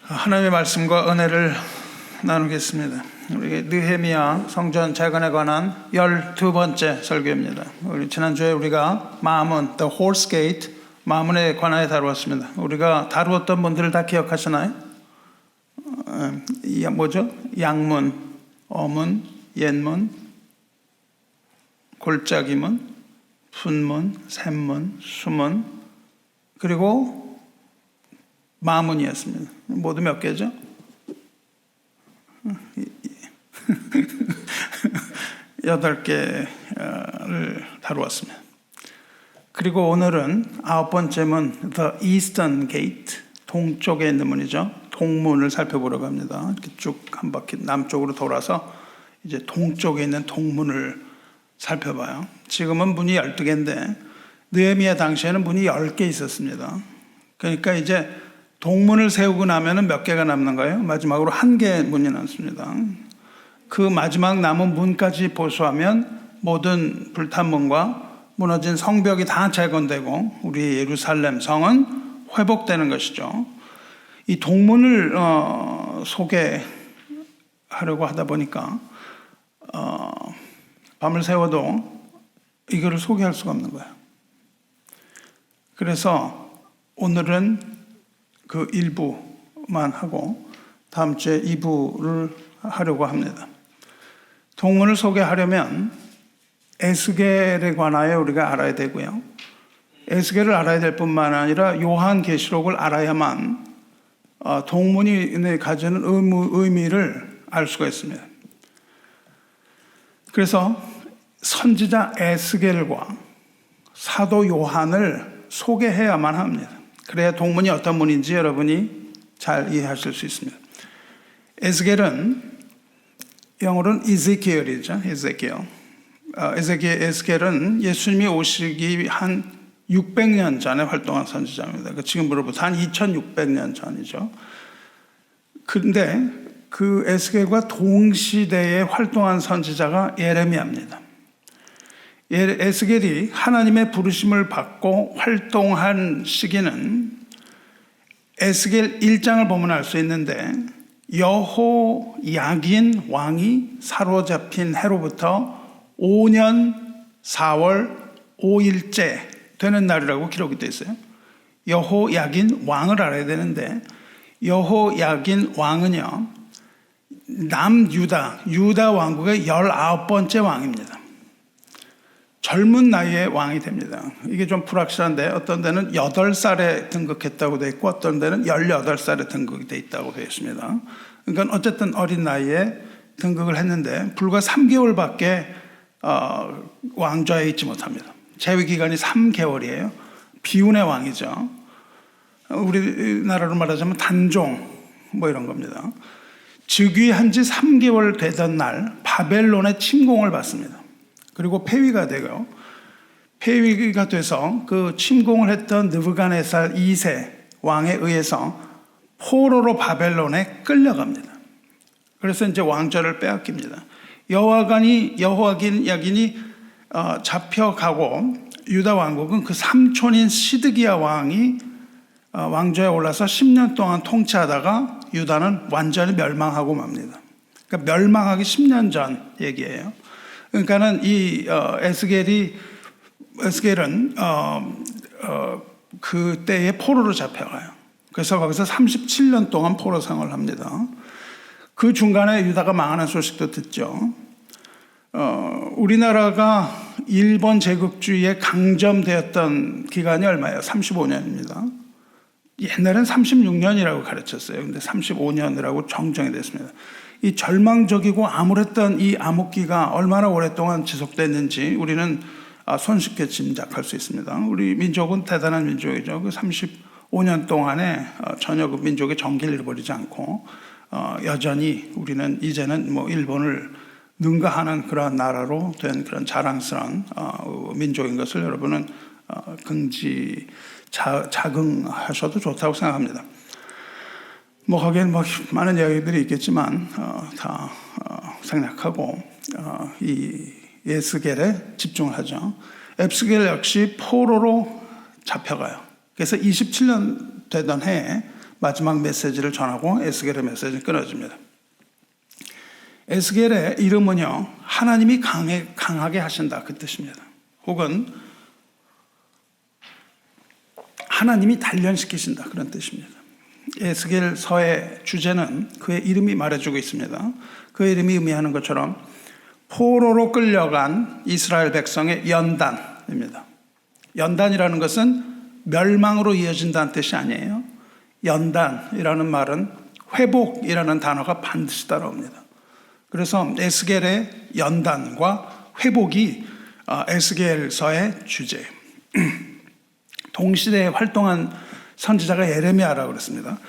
하나님의 말씀과 은혜를 나누겠습니다. 우리 느헤미야 성전 재건에 관한 12번째 설교입니다. 우리 지난주에 우리가 마문, The Horse Gate, 마문에 관하여 다루었습니다. 우리가 다루었던 분들을 다 기억하시나요? 뭐죠? 양문, 어문, 옛문, 골짜기문, 분문, 샘문, 수문, 그리고 마문이었습니다. 모두 몇 개죠? 8개를 다루었습니다. 그리고 오늘은 9번째 문, The Eastern Gate, 동쪽에 있는 문이죠. 동문을 살펴보려고 합니다. 이렇게 쭉 한 바퀴 남쪽으로 돌아서 이제 동쪽에 있는 동문을 살펴봐요. 지금은 문이 12개인데 느헤미야 당시에는 문이 10개 있었습니다. 그러니까 이제 동문을 세우고 나면은 몇 개가 남는 거예요? 마지막으로 1개 문이 남습니다. 그 마지막 남은 문까지 보수하면 모든 불탄 문과 무너진 성벽이 다 재건되고 우리 예루살렘 성은 회복되는 것이죠. 이 동문을 소개하려고 하다 보니까 밤을 새워도 이거를 소개할 수가 없는 거예요. 그래서 오늘은 그 일부만 하고 다음 주에 2부를 하려고 합니다. 동문을 소개하려면 에스겔에 관하여 우리가 알아야 되고요. 에스겔을 알아야 될 뿐만 아니라 요한계시록을 알아야만 동문이 가지는 의미를 알 수가 있습니다. 그래서 선지자 에스겔과 사도 요한을 소개해야만 합니다. 그래야 동문이 어떤 문인지 여러분이 잘 이해하실 수 있습니다. 에스겔은 영어로는 이세키엘이죠. 에스겔은 예수님이 오시기 한 600년 전에 활동한 선지자입니다. 지금으로부터 한 2600년 전이죠. 그런데 그 에스겔과 동시대에 활동한 선지자가 예레미야입니다. 에스겔이 하나님의 부르심을 받고 활동한 시기는 에스겔 1장을 보면 알 수 있는데 여호야긴 왕이 사로잡힌 해로부터 5년 4월 5일째 되는 날이라고 기록이 되어 있어요. 여호야긴 왕을 알아야 되는데 여호야긴 왕은요 유다 왕국의 19번째 왕입니다. 젊은 나이에 왕이 됩니다. 이게 좀 불확실한데 어떤 데는 8살에 등극했다고 되어 있고 어떤 데는 18살에 등극이 되어 있다고 되어 있습니다. 그러니까 어쨌든 어린 나이에 등극을 했는데 불과 3개월밖에 왕좌에 있지 못합니다. 재위 기간이 3개월이에요. 비운의 왕이죠. 우리나라로 말하자면 단종 뭐 이런 겁니다. 즉위한 지 3개월 되던 날 바벨론의 침공을 받습니다. 그리고 폐위가 되고 폐위가 돼서 그 침공을 했던 느부갓네살 2세 왕에 의해서 포로로 바벨론에 끌려갑니다. 그래서 이제 왕좌를 빼앗깁니다. 여호야긴이 잡혀가고 유다 왕국은 그 삼촌인 시드기야 왕이 왕좌에 올라서 10년 동안 통치하다가 유다는 완전히 멸망하고 맙니다. 그러니까 멸망하기 10년 전 얘기예요. 그러니까는 이 에스겔은 그때에 포로로 잡혀가요. 그래서 거기서 37년 동안 포로 생활을 합니다. 그 중간에 유다가 망하는 소식도 듣죠. 우리나라가 일본 제국주의에 강점되었던 기간이 얼마예요? 35년입니다. 옛날엔 36년이라고 가르쳤어요. 근데 35년이라고 정정이 됐습니다. 이 절망적이고 암울했던 이 암흑기가 얼마나 오랫동안 지속됐는지 우리는 손쉽게 짐작할 수 있습니다. 우리 민족은 대단한 민족이죠. 그 35년 동안에 전혀 그 민족의 정기를 잃어버리지 않고 여전히 우리는 이제는 뭐 일본을 능가하는 그런 나라로 된 그런 자랑스러운 민족인 것을 여러분은 자긍하셔도 좋다고 생각합니다. 뭐 거기엔 뭐 많은 이야기들이 있겠지만 다 생략하고 이 에스겔에 집중을 하죠. 에스겔 역시 포로로 잡혀가요. 그래서 27년 되던 해에 마지막 메시지를 전하고 에스겔의 메시지는 끊어집니다. 에스겔의 이름은요, 하나님이 강하게 하신다 그 뜻입니다. 혹은 하나님이 단련시키신다 그런 뜻입니다. 에스겔서의 주제는 그의 이름이 말해주고 있습니다. 그의 이름이 의미하는 것처럼 포로로 끌려간 이스라엘 백성의 연단입니다. 연단이라는 것은 멸망으로 이어진다는 뜻이 아니에요. 연단이라는 말은 회복이라는 단어가 반드시 따라옵니다. 그래서 에스겔의 연단과 회복이 에스겔서의 주제예요. 동시대에 활동한 선지자가 예레미야라고 그랬습니다.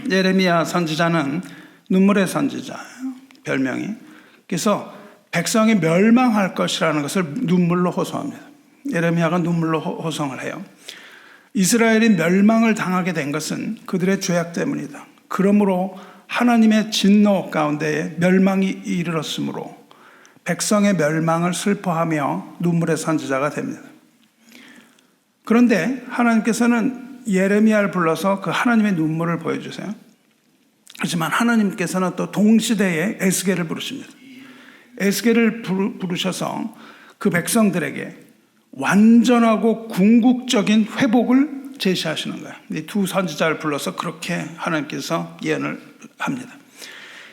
예레미야 선지자는 눈물의 선지자예요, 별명이. 그래서 백성이 멸망할 것이라는 것을 눈물로 호소합니다. 예레미야가 눈물로 호송을 해요. 이스라엘이 멸망을 당하게 된 것은 그들의 죄악 때문이다. 그러므로 하나님의 진노 가운데에 멸망이 이르렀으므로 백성의 멸망을 슬퍼하며 눈물의 선지자가 됩니다. 그런데 하나님께서는 예레미야를 불러서 그 하나님의 눈물을 보여주세요. 하지만 하나님께서는 또 동시대에 에스겔을 부르십니다. 에스겔을 부르셔서 그 백성들에게 완전하고 궁극적인 회복을 제시하시는 거예요. 이 두 선지자를 불러서 그렇게 하나님께서 예언을 합니다.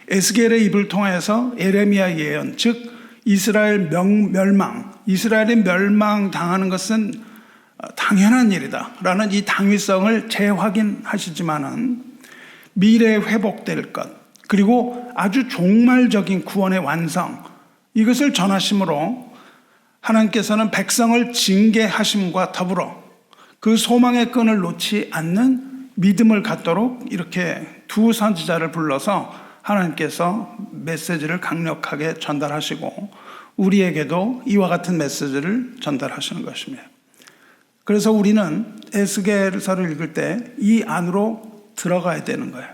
에스겔의 입을 통해서 예레미야 예언, 즉 이스라엘 멸망, 이스라엘이 멸망당하는 것은 당연한 일이다 라는 이 당위성을 재확인하시지만은 미래에 회복될 것, 그리고 아주 종말적인 구원의 완성, 이것을 전하심으로 하나님께서는 백성을 징계하심과 더불어 그 소망의 끈을 놓지 않는 믿음을 갖도록 이렇게 두 선지자를 불러서 하나님께서 메시지를 강력하게 전달하시고 우리에게도 이와 같은 메시지를 전달하시는 것입니다. 그래서 우리는 에스겔서를 읽을 때 이 안으로 들어가야 되는 거예요.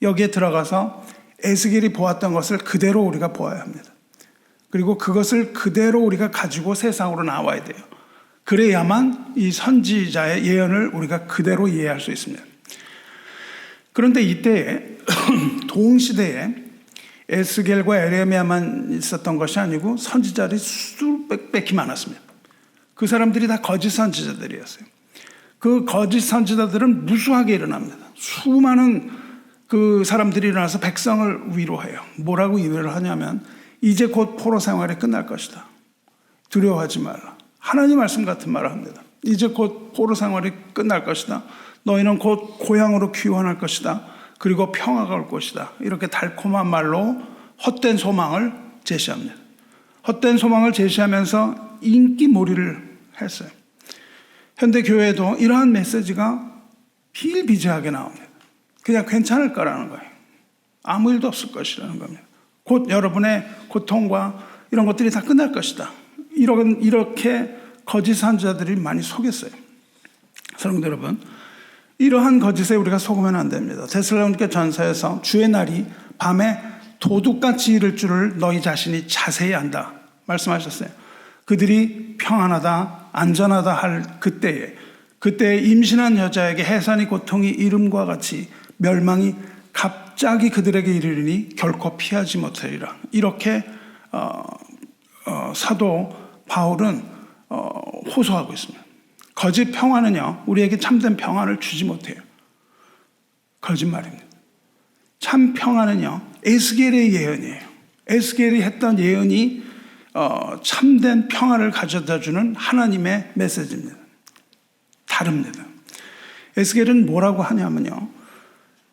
여기에 들어가서 에스겔이 보았던 것을 그대로 우리가 보아야 합니다. 그리고 그것을 그대로 우리가 가지고 세상으로 나와야 돼요. 그래야만 이 선지자의 예언을 우리가 그대로 이해할 수 있습니다. 그런데 이때에 동시대에 에스겔과 에레미야만 있었던 것이 아니고 선지자들이 수백백히 많았습니다. 그 사람들이 다 거짓 선지자들이었어요. 그 거짓 선지자들은 무수하게 일어납니다. 수많은 그 사람들이 일어나서 백성을 위로해요. 뭐라고 위로를 하냐면 이제 곧 포로 생활이 끝날 것이다. 두려워하지 말라. 하나님 말씀 같은 말을 합니다. 이제 곧 포로 생활이 끝날 것이다. 너희는 곧 고향으로 귀환할 것이다. 그리고 평화가 올 것이다. 이렇게 달콤한 말로 헛된 소망을 제시합니다. 헛된 소망을 제시하면서 인기몰이를 했어요. 현대 교회에도 이러한 메시지가 비일비재하게 나옵니다. 그냥 괜찮을 거라는 거예요. 아무 일도 없을 것이라는 겁니다. 곧 여러분의 고통과 이런 것들이 다 끝날 것이다. 이렇게 거짓 선지자들이 많이 속였어요. 사랑하는 여러분, 이러한 거짓에 우리가 속으면 안 됩니다. 데살로니가 전서에서 주의 날이 밤에 도둑같이 이를 줄을 너희 자신이 자세히 안다 말씀하셨어요. 그들이 평안하다 안전하다 할 그때에 임신한 여자에게 해산이 고통이 이름과 같이 멸망이 갑자기 그들에게 이르리니 결코 피하지 못하리라. 이렇게 사도 바울은 호소하고 있습니다. 거짓 평화는요, 우리에게 참된 평안을 주지 못해요. 거짓말입니다. 참 평안은요, 에스겔의 예언이에요. 에스겔이 했던 예언이 참된 평안을 가져다주는 하나님의 메시지입니다. 다릅니다. 에스겔은 뭐라고 하냐면요,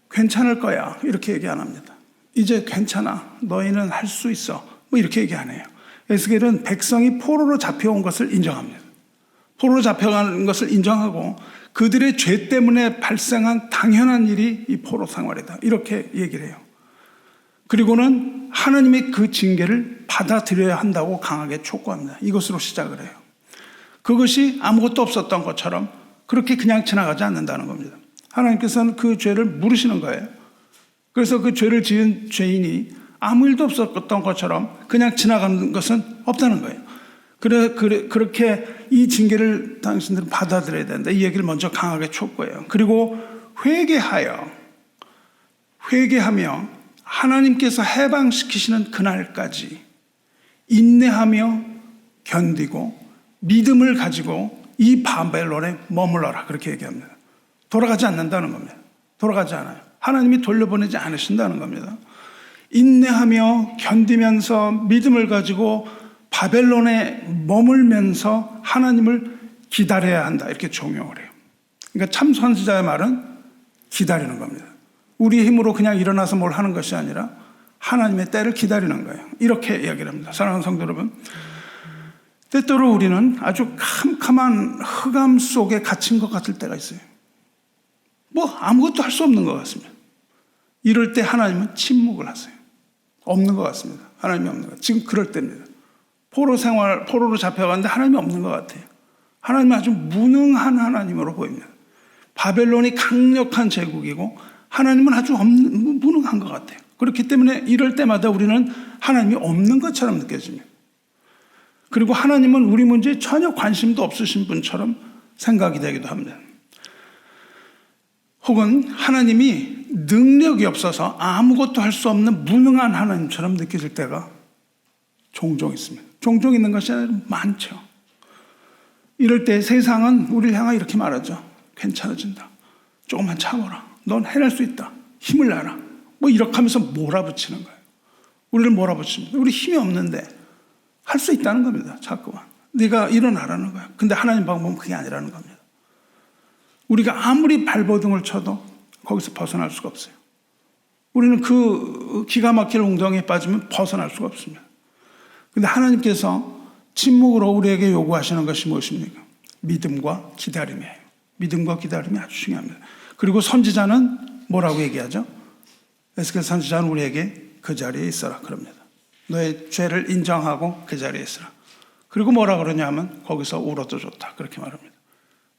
괜찮을 거야 이렇게 얘기 안 합니다. 이제 괜찮아, 너희는 할 수 있어, 뭐 이렇게 얘기 안 해요. 에스겔은 백성이 포로로 잡혀온 것을 인정합니다. 포로로 잡혀가는 것을 인정하고 그들의 죄 때문에 발생한 당연한 일이 이 포로 생활이다 이렇게 얘기를 해요. 그리고는 하나님의 그 징계를 받아들여야 한다고 강하게 촉구합니다. 이것으로 시작을 해요. 그것이 아무것도 없었던 것처럼 그렇게 그냥 지나가지 않는다는 겁니다. 하나님께서는 그 죄를 물으시는 거예요. 그래서 그 죄를 지은 죄인이 아무 일도 없었던 것처럼 그냥 지나가는 것은 없다는 거예요. 그렇게 이 징계를 당신들은 받아들여야 된다. 이 얘기를 먼저 강하게 촉구해요. 그리고 회개하며 하나님께서 해방시키시는 그날까지 인내하며 견디고 믿음을 가지고 이 바벨론에 머물러라, 그렇게 얘기합니다. 돌아가지 않는다는 겁니다. 돌아가지 않아요. 하나님이 돌려보내지 않으신다는 겁니다. 인내하며 견디면서 믿음을 가지고 바벨론에 머물면서 하나님을 기다려야 한다, 이렇게 종용을 해요. 그러니까 참 선지자의 말은 기다리는 겁니다. 우리의 힘으로 그냥 일어나서 뭘 하는 것이 아니라 하나님의 때를 기다리는 거예요. 이렇게 이야기를 합니다. 사랑하는 성도 여러분, 때때로 우리는 아주 캄캄한 흑암 속에 갇힌 것 같을 때가 있어요. 아무것도 할 수 없는 것 같습니다. 이럴 때 하나님은 침묵을 하세요. 없는 것 같습니다. 하나님이 없는 것 같아요. 지금 그럴 때입니다. 포로로 잡혀갔는데 하나님이 없는 것 같아요. 하나님은 아주 무능한 하나님으로 보입니다. 바벨론이 강력한 제국이고 하나님은 아주 무능한 것 같아요. 그렇기 때문에 이럴 때마다 우리는 하나님이 없는 것처럼 느껴집니다. 그리고 하나님은 우리 문제에 전혀 관심도 없으신 분처럼 생각이 되기도 합니다. 혹은 하나님이 능력이 없어서 아무것도 할 수 없는 무능한 하나님처럼 느껴질 때가 종종 있습니다. 종종 있는 것이 아니라 많죠. 이럴 때 세상은 우리를 향하여 이렇게 말하죠. 괜찮아진다. 조금만 참아라. 넌 해낼 수 있다. 힘을 내라. 이렇게 하면서 몰아붙이는 거예요. 우리를 몰아붙입니다. 우리 힘이 없는데 할 수 있다는 겁니다. 자꾸만. 네가 일어나라는 거예요. 근데 하나님 방법은 그게 아니라는 겁니다. 우리가 아무리 발버둥을 쳐도 거기서 벗어날 수가 없어요. 우리는 그 기가 막힐 웅덩이에 빠지면 벗어날 수가 없습니다. 근데 하나님께서 침묵으로 우리에게 요구하시는 것이 무엇입니까? 믿음과 기다림이에요. 믿음과 기다림이 아주 중요합니다. 그리고 선지자는 뭐라고 얘기하죠? 에스겔 선지자는 우리에게 그 자리에 있어라 그럽니다. 너의 죄를 인정하고 그 자리에 있어라. 그리고 뭐라 그러냐면 거기서 울어도 좋다, 그렇게 말합니다.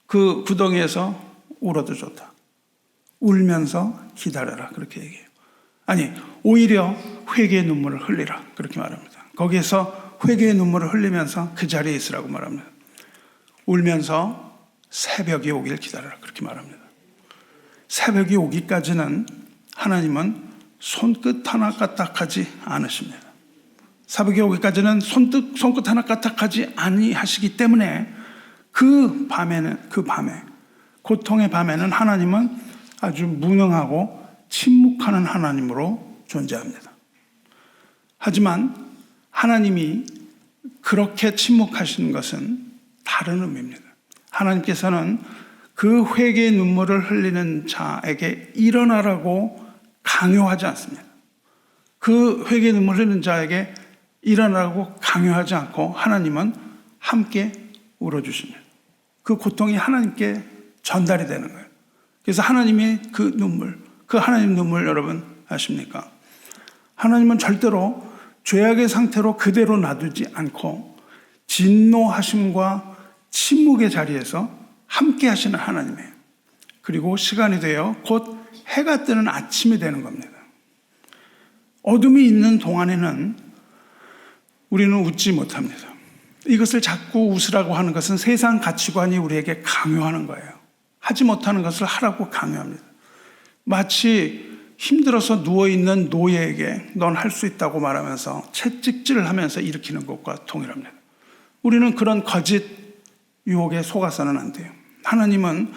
그 구덩이에서 울어도 좋다. 울면서 기다려라, 그렇게 얘기해요. 아니, 오히려 회개의 눈물을 흘리라, 그렇게 말합니다. 거기에서 회개의 눈물을 흘리면서 그 자리에 있으라고 말합니다. 울면서 새벽이 오길 기다려라, 그렇게 말합니다. 새벽이 오기까지는 하나님은 손끝 하나 까딱하지 않으십니다. 새벽이 오기까지는 손끝 하나 까딱하지 아니하시기 때문에 그 밤에 고통의 밤에는 하나님은 아주 무능하고 침묵하는 하나님으로 존재합니다. 하지만 하나님이 그렇게 침묵하시는 것은 다른 의미입니다. 하나님께서는 그 회개의 눈물을 흘리는 자에게 일어나라고 강요하지 않습니다. 그 회개의 눈물을 흘리는 자에게 일어나라고 강요하지 않고 하나님은 함께 울어주십니다. 그 고통이 하나님께 전달이 되는 거예요. 그래서 하나님의 그 눈물, 그 하나님 눈물 여러분 아십니까? 하나님은 절대로 죄악의 상태로 그대로 놔두지 않고 진노하심과 침묵의 자리에서 함께 하시는 하나님이에요. 그리고 시간이 되어 곧 해가 뜨는 아침이 되는 겁니다. 어둠이 있는 동안에는 우리는 웃지 못합니다. 이것을 자꾸 웃으라고 하는 것은 세상 가치관이 우리에게 강요하는 거예요. 하지 못하는 것을 하라고 강요합니다. 마치 힘들어서 누워있는 노예에게 넌 할 수 있다고 말하면서 채찍질을 하면서 일으키는 것과 동일합니다. 우리는 그런 거짓 유혹에 속아서는 안 돼요. 하나님은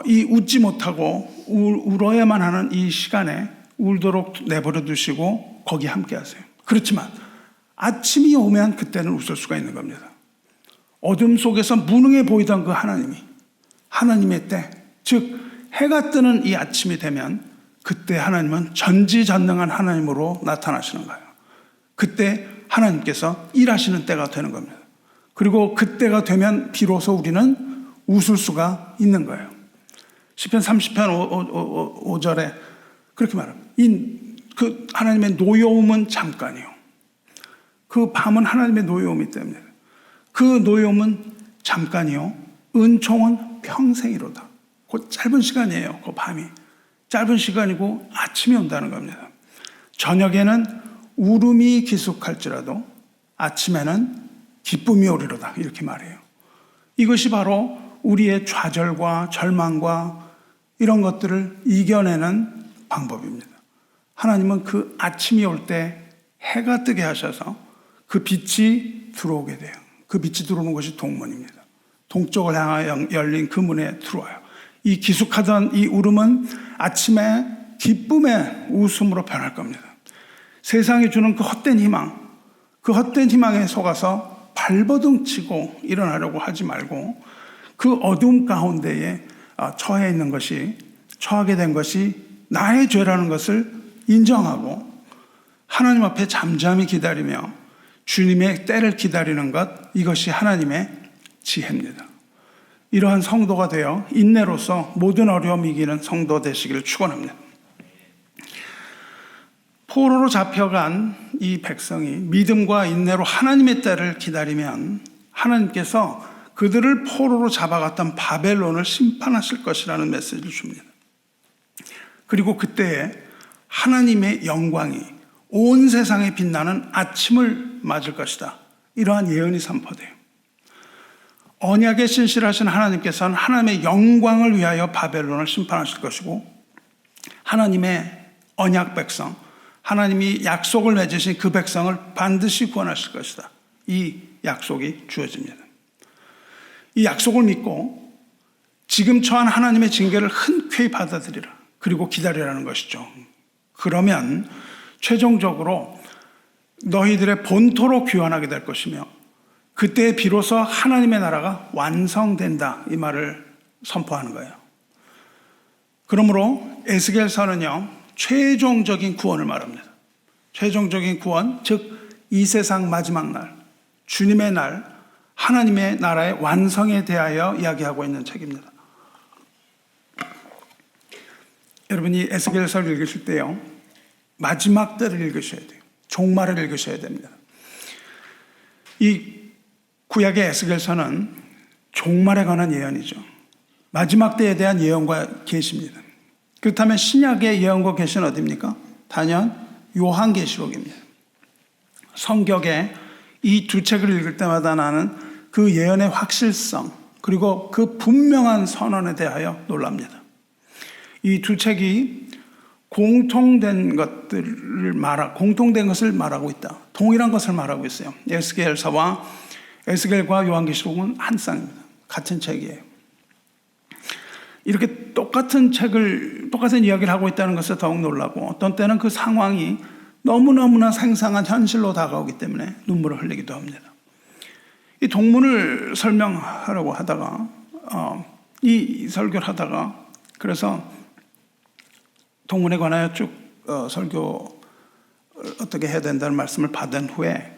이 웃지 못하고 울어야만 하는 이 시간에 울도록 내버려 두시고 거기 함께 하세요. 그렇지만 아침이 오면 그때는 웃을 수가 있는 겁니다. 어둠 속에서 무능해 보이던 그 하나님이 하나님의 때, 즉 해가 뜨는 이 아침이 되면 그때 하나님은 전지전능한 하나님으로 나타나시는 거예요. 그때 하나님께서 일하시는 때가 되는 겁니다. 그리고 그때가 되면 비로소 우리는 웃을 수가 있는 거예요. 시편 30편 5절에 그렇게 말합니다. 그 하나님의 노여움은 잠깐이요. 그 밤은 하나님의 노여움이 때문에 그 노여움은 잠깐이요. 은총은 평생이로다. 그 짧은 시간이에요. 그 밤이 짧은 시간이고 아침이 온다는 겁니다. 저녁에는 울음이 기숙할지라도 아침에는 기쁨이 오리로다, 이렇게 말해요. 이것이 바로 우리의 좌절과 절망과 이런 것들을 이겨내는 방법입니다. 하나님은 그 아침이 올 때 해가 뜨게 하셔서 그 빛이 들어오게 돼요. 그 빛이 들어오는 것이 동문입니다. 동쪽을 향하여 열린 그 문에 들어와요. 이 기숙하던 이 울음은 아침에 기쁨의 웃음으로 변할 겁니다. 세상이 주는 그 헛된 희망, 그 헛된 희망에 속아서 발버둥 치고 일어나려고 하지 말고 그 어두움 가운데에 처하게 된 것이 나의 죄라는 것을 인정하고 하나님 앞에 잠잠히 기다리며 주님의 때를 기다리는 것, 이것이 하나님의 지혜입니다. 이러한 성도가 되어 인내로서 모든 어려움 이기는 성도 되시기를 축원합니다. 포로로 잡혀간 이 백성이 믿음과 인내로 하나님의 때를 기다리면 하나님께서 그들을 포로로 잡아갔던 바벨론을 심판하실 것이라는 메시지를 줍니다. 그리고 그때에 하나님의 영광이 온 세상에 빛나는 아침을 맞을 것이다. 이러한 예언이 선포돼요. 언약에 신실하신 하나님께서는 하나님의 영광을 위하여 바벨론을 심판하실 것이고 하나님의 언약 백성, 하나님이 약속을 맺으신 그 백성을 반드시 구원하실 것이다. 이 약속이 주어집니다. 이 약속을 믿고 지금 처한 하나님의 징계를 흔쾌히 받아들이라. 그리고 기다리라는 것이죠. 그러면 최종적으로 너희들의 본토로 귀환하게 될 것이며 그때 비로소 하나님의 나라가 완성된다. 이 말을 선포하는 거예요. 그러므로 에스겔서는요, 최종적인 구원을 말합니다. 최종적인 구원, 즉 이 세상 마지막 날, 주님의 날, 하나님의 나라의 완성에 대하여 이야기하고 있는 책입니다. 여러분이 에스겔서를 읽으실 때요, 마지막 때를 읽으셔야 돼요. 종말을 읽으셔야 됩니다. 이 구약의 에스겔서는 종말에 관한 예언이죠. 마지막 때에 대한 예언과 계시입니다. 그렇다면 신약의 예언과 계시는 어디입니까? 단연 요한계시록입니다. 성경에 이 두 책을 읽을 때마다 나는 그 예언의 확실성 그리고 그 분명한 선언에 대하여 놀랍니다. 이 두 책이 공통된 것을 말하고 있다. 동일한 것을 말하고 있어요. 에스겔과 요한계시록은 한 쌍입니다. 같은 책이에요. 이렇게 똑같은 이야기를 하고 있다는 것에 더욱 놀라고 어떤 때는 그 상황이 너무너무나 생생한 현실로 다가오기 때문에 눈물을 흘리기도 합니다. 이 동문을 설명하려고 하다가 이 설교를 하다가 그래서 동문에 관하여 쭉 설교 어떻게 해야 된다는 말씀을 받은 후에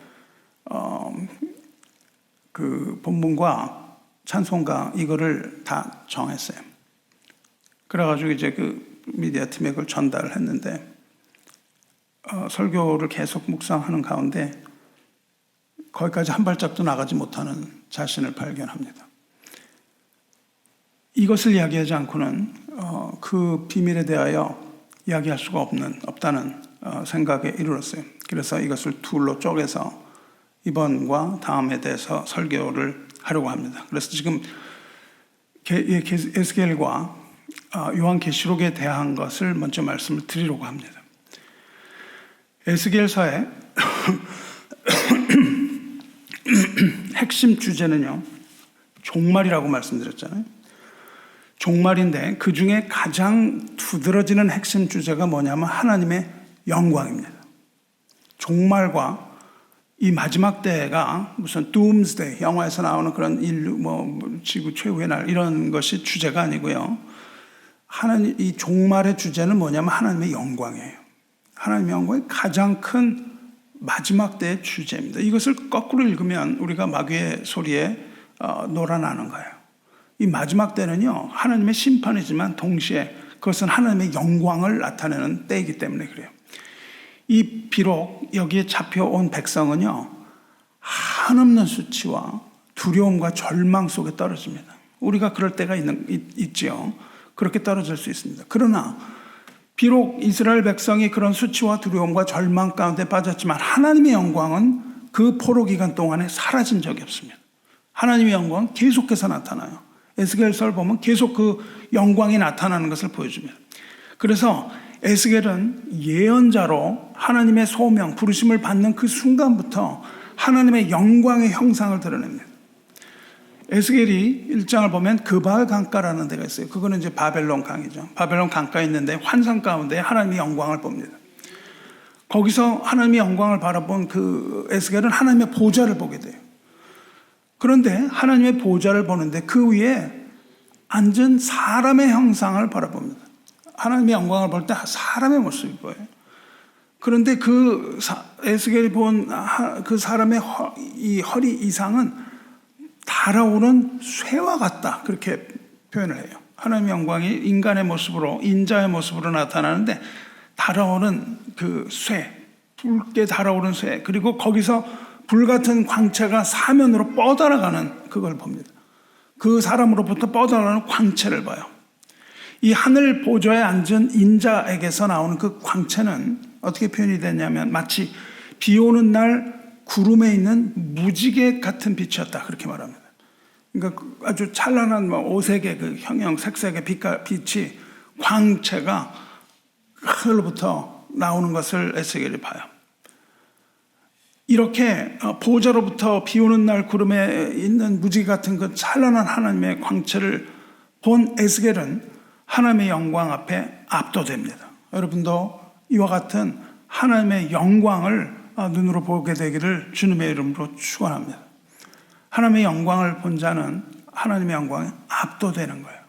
그 본문과 찬송가 이거를 다 정했어요. 그래가지고 이제 그 미디어 팀에 그걸 전달을 했는데 설교를 계속 묵상하는 가운데 거기까지 한 발짝도 나가지 못하는 자신을 발견합니다. 이것을 이야기하지 않고는 그 비밀에 대하여 이야기할 수가 없다는 생각에 이르렀어요. 그래서 이것을 둘로 쪼개서 이번과 다음에 대해서 설교를 하려고 합니다. 그래서 지금 에스겔과 요한계시록에 대한 것을 먼저 말씀을 드리려고 합니다. 에스겔서의 핵심 주제는요, 종말이라고 말씀드렸잖아요. 종말인데 그 중에 가장 두드러지는 핵심 주제가 뭐냐면 하나님의 영광입니다. 종말과 이 마지막 때가 무슨 doomsday, 영화에서 나오는 그런 인류, 지구 최후의 날, 이런 것이 주제가 아니고요. 이 종말의 주제는 뭐냐면 하나님의 영광이에요. 하나님의 영광이 가장 큰 마지막 때의 주제입니다. 이것을 거꾸로 읽으면 우리가 마귀의 소리에 놀아나는 거예요. 이 마지막 때는요, 하나님의 심판이지만 동시에 그것은 하나님의 영광을 나타내는 때이기 때문에 그래요. 비록 여기에 잡혀온 백성은요, 한없는 수치와 두려움과 절망 속에 떨어집니다. 우리가 그럴 때가 있지요. 그렇게 떨어질 수 있습니다. 그러나 비록 이스라엘 백성이 그런 수치와 두려움과 절망 가운데 빠졌지만 하나님의 영광은 그 포로 기간 동안에 사라진 적이 없습니다. 하나님의 영광은 계속해서 나타나요. 에스겔서를 보면 계속 그 영광이 나타나는 것을 보여줍니다. 그래서 에스겔은 예언자로 하나님의 소명, 부르심을 받는 그 순간부터 하나님의 영광의 형상을 드러냅니다. 에스겔이 1장을 보면 그발 강가라는 데가 있어요. 그거는 이제 바벨론 강이죠. 바벨론 강가에 있는데 환상 가운데 하나님의 영광을 봅니다. 거기서 하나님의 영광을 바라본 그 에스겔은 하나님의 보좌를 보게 돼요. 그런데 하나님의 보좌를 보는데 그 위에 앉은 사람의 형상을 바라봅니다. 하나님의 영광을 볼 때 사람의 모습이 보여요. 그런데 그 에스겔이 본 그 사람의 이 허리 이상은 달아오른 쇠와 같다, 그렇게 표현을 해요. 하나님의 영광이 인간의 모습으로, 인자의 모습으로 나타나는데 달아오른 그 쇠, 붉게 달아오른 쇠, 그리고 거기서 불같은 광채가 사면으로 뻗어나가는 그걸 봅니다. 그 사람으로부터 뻗어나가는 광채를 봐요. 이 하늘 보좌에 앉은 인자에게서 나오는 그 광채는 어떻게 표현이 되냐면 마치 비 오는 날 구름에 있는 무지개 같은 빛이었다, 그렇게 말합니다. 그러니까 아주 찬란한 오색의 그 형형 색색의 빛이, 광채가 하늘로부터 나오는 것을 에스겔이 봐요. 이렇게 보좌로부터 비 오는 날 구름에 있는 무지개 같은 그 찬란한 하나님의 광채를 본 에스겔은 하나님의 영광 앞에 압도됩니다. 여러분도 이와 같은 하나님의 영광을 눈으로 보게 되기를 주님의 이름으로 축원합니다. 하나님의 영광을 본 자는 하나님의 영광에 압도되는 거예요.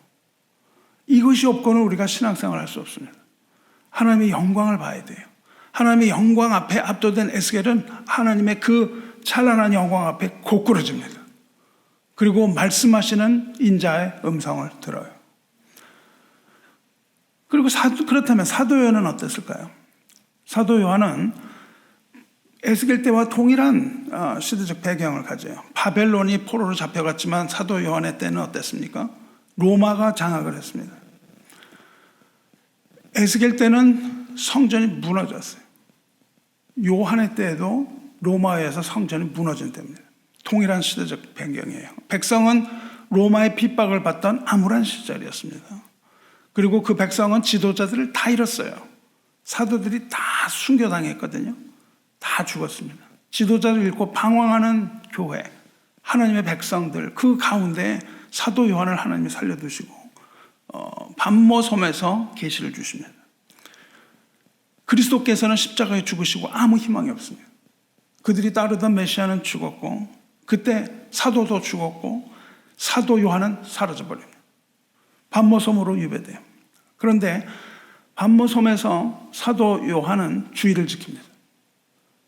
이것이 없고는 우리가 신앙생활을 할 수 없습니다. 하나님의 영광을 봐야 돼요. 하나님의 영광 앞에 압도된 에스겔은 하나님의 그 찬란한 영광 앞에 고꾸러집니다. 그리고 말씀하시는 인자의 음성을 들어요. 그리고 그렇다면 사도 요한은 어땠을까요? 사도 요한은 에스겔 때와 동일한 시대적 배경을 가져요. 바벨론이 포로로 잡혀갔지만 사도 요한의 때는 어땠습니까? 로마가 장악을 했습니다. 에스겔 때는 성전이 무너졌어요. 요한의 때에도 로마에서 성전이 무너진 때입니다. 동일한 시대적 배경이에요. 백성은 로마의 핍박을 받던 암울한 시절이었습니다. 그리고 그 백성은 지도자들을 다 잃었어요. 사도들이 다 순교당했거든요. 다 죽었습니다. 지도자를 잃고 방황하는 교회, 하나님의 백성들, 그 가운데 사도 요한을 하나님이 살려두시고 반모섬에서 계시를 주십니다. 그리스도께서는 십자가에 죽으시고 아무 희망이 없습니다. 그들이 따르던 메시아는 죽었고, 그때 사도도 죽었고, 사도 요한은 사라져버립니다. 반모섬으로 유배돼요. 그런데 반모섬에서 사도 요한은 주일을 지킵니다.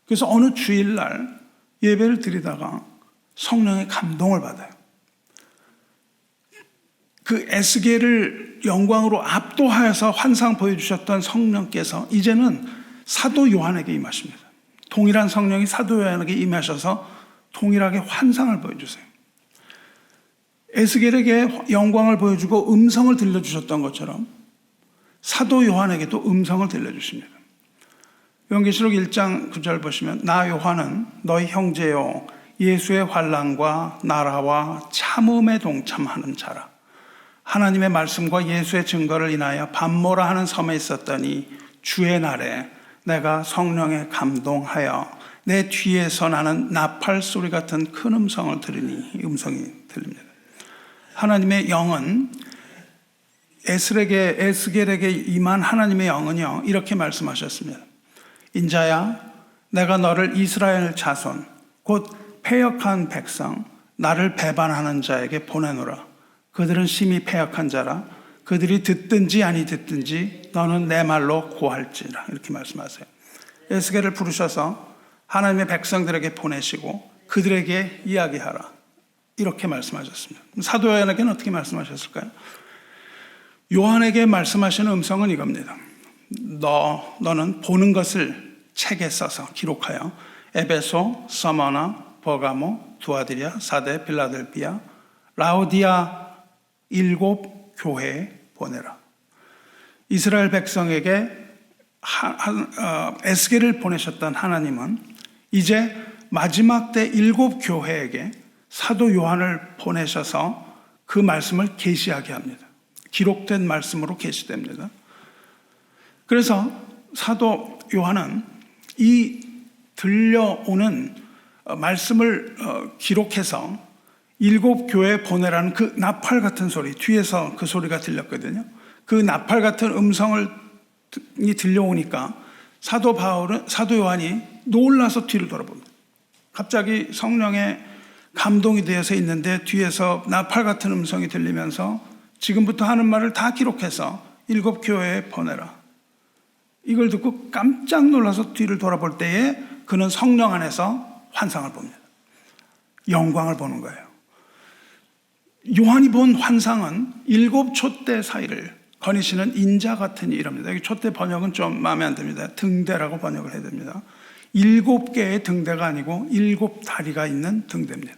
그래서 어느 주일날 예배를 드리다가 성령의 감동을 받아요. 그 에스겔을 영광으로 압도하여서 환상 보여주셨던 성령께서 이제는 사도 요한에게 임하십니다. 동일한 성령이 사도 요한에게 임하셔서 동일하게 환상을 보여주세요. 에스겔에게 영광을 보여주고 음성을 들려주셨던 것처럼 사도 요한에게도 음성을 들려주십니다. 요한계시록 1장 9절 보시면 나 요한은 너희 형제요 예수의 환난과 나라와 참음에 동참하는 자라. 하나님의 말씀과 예수의 증거를 인하여 반모라 하는 섬에 있었더니 주의 날에 내가 성령에 감동하여 내 뒤에서 나는 나팔 소리 같은 큰 음성을 들으니, 이 음성이 들립니다. 하나님의 영은 에스겔에게 임한 하나님의 영은요 이렇게 말씀하셨습니다. 인자야, 내가 너를 이스라엘 자손 곧 패역한 백성 나를 배반하는 자에게 보내노라. 그들은 심히 패역한 자라. 그들이 듣든지 아니 듣든지 너는 내 말로 고할지라. 이렇게 말씀하세요. 에스겔을 부르셔서 하나님의 백성들에게 보내시고 그들에게 이야기하라. 이렇게 말씀하셨습니다. 사도 요한에게는 어떻게 말씀하셨을까요? 요한에게 말씀하시는 음성은 이겁니다. 너는 보는 것을 책에 써서 기록하여 에베소, 서머나, 버가모, 두아디랴, 사데, 빌라델비아, 라오디아 7 교회에 보내라. 이스라엘 백성에게 에스겔을 보내셨던 하나님은 이제 마지막 때 7 교회에게 사도 요한을 보내셔서 그 말씀을 계시하게 합니다. 기록된 말씀으로 계시됩니다. 그래서 사도 요한은 이 들려오는 말씀을 기록해서 7 교회에 보내라는 그 나팔 같은 소리, 뒤에서 그 소리가 들렸거든요. 그 나팔 같은 음성이 들려오니까 사도 요한이 놀라서 뒤를 돌아봅니다. 갑자기 성령의 감동이 되어서 있는데 뒤에서 나팔 같은 음성이 들리면서 지금부터 하는 말을 다 기록해서 7 교회에 보내라. 이걸 듣고 깜짝 놀라서 뒤를 돌아볼 때에 그는 성령 안에서 환상을 봅니다. 영광을 보는 거예요. 요한이 본 환상은 7 촛대 사이를 거니시는 인자 같은 이랍니다. 여기 촛대 번역은 좀 마음에 안 듭니다. 등대라고 번역을 해야 됩니다. 7개의 등대가 아니고 7 다리가 있는 등대입니다.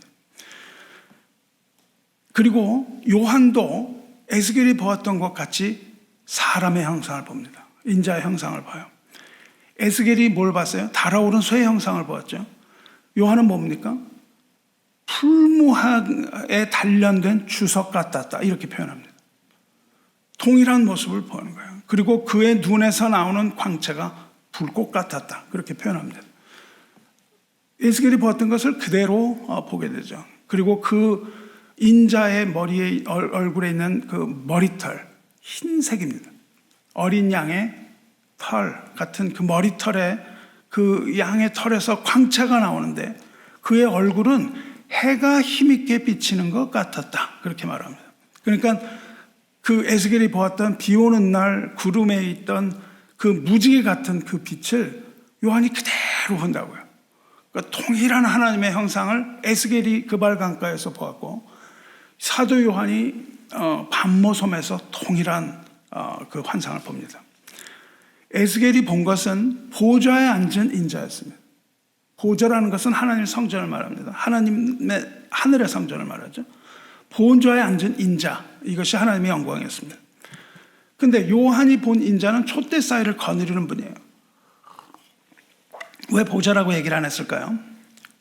그리고 요한도 에스겔이 보았던 것 같이 사람의 형상을 봅니다. 인자의 형상을 봐요. 에스겔이 뭘 봤어요? 달아오른 쇠의 형상을 보았죠. 요한은 뭡니까? 풀무하에 단련된 주석 같았다, 이렇게 표현합니다. 동일한 모습을 보는 거예요. 그리고 그의 눈에서 나오는 광채가 불꽃 같았다, 그렇게 표현합니다. 에스겔이 보았던 것을 그대로 보게 되죠. 그리고 그 인자의 머리에, 얼굴에 있는 그 머리털, 흰색입니다. 어린 양의 털 같은 그 머리털에, 그 양의 털에서 광채가 나오는데 그의 얼굴은 해가 힘있게 비치는 것 같았다, 그렇게 말합니다. 그러니까 그 에스겔이 보았던 비 오는 날 구름에 있던 그 무지개 같은 그 빛을 요한이 그대로 본다고요. 그러니까 동일한 하나님의 형상을 에스겔이 그발 강가에서 보았고, 사도 요한이 반모섬에서 동일한 그 환상을 봅니다. 에스겔이 본 것은 보좌에 앉은 인자였습니다. 보좌라는 것은 하나님의 성전을 말합니다. 하나님의 하늘의 성전을 말하죠. 보좌에 앉은 인자, 이것이 하나님의 영광이었습니다. 근데 요한이 본 인자는 촛대 사이를 거느리는 분이에요. 왜 보좌라고 얘기를 안 했을까요?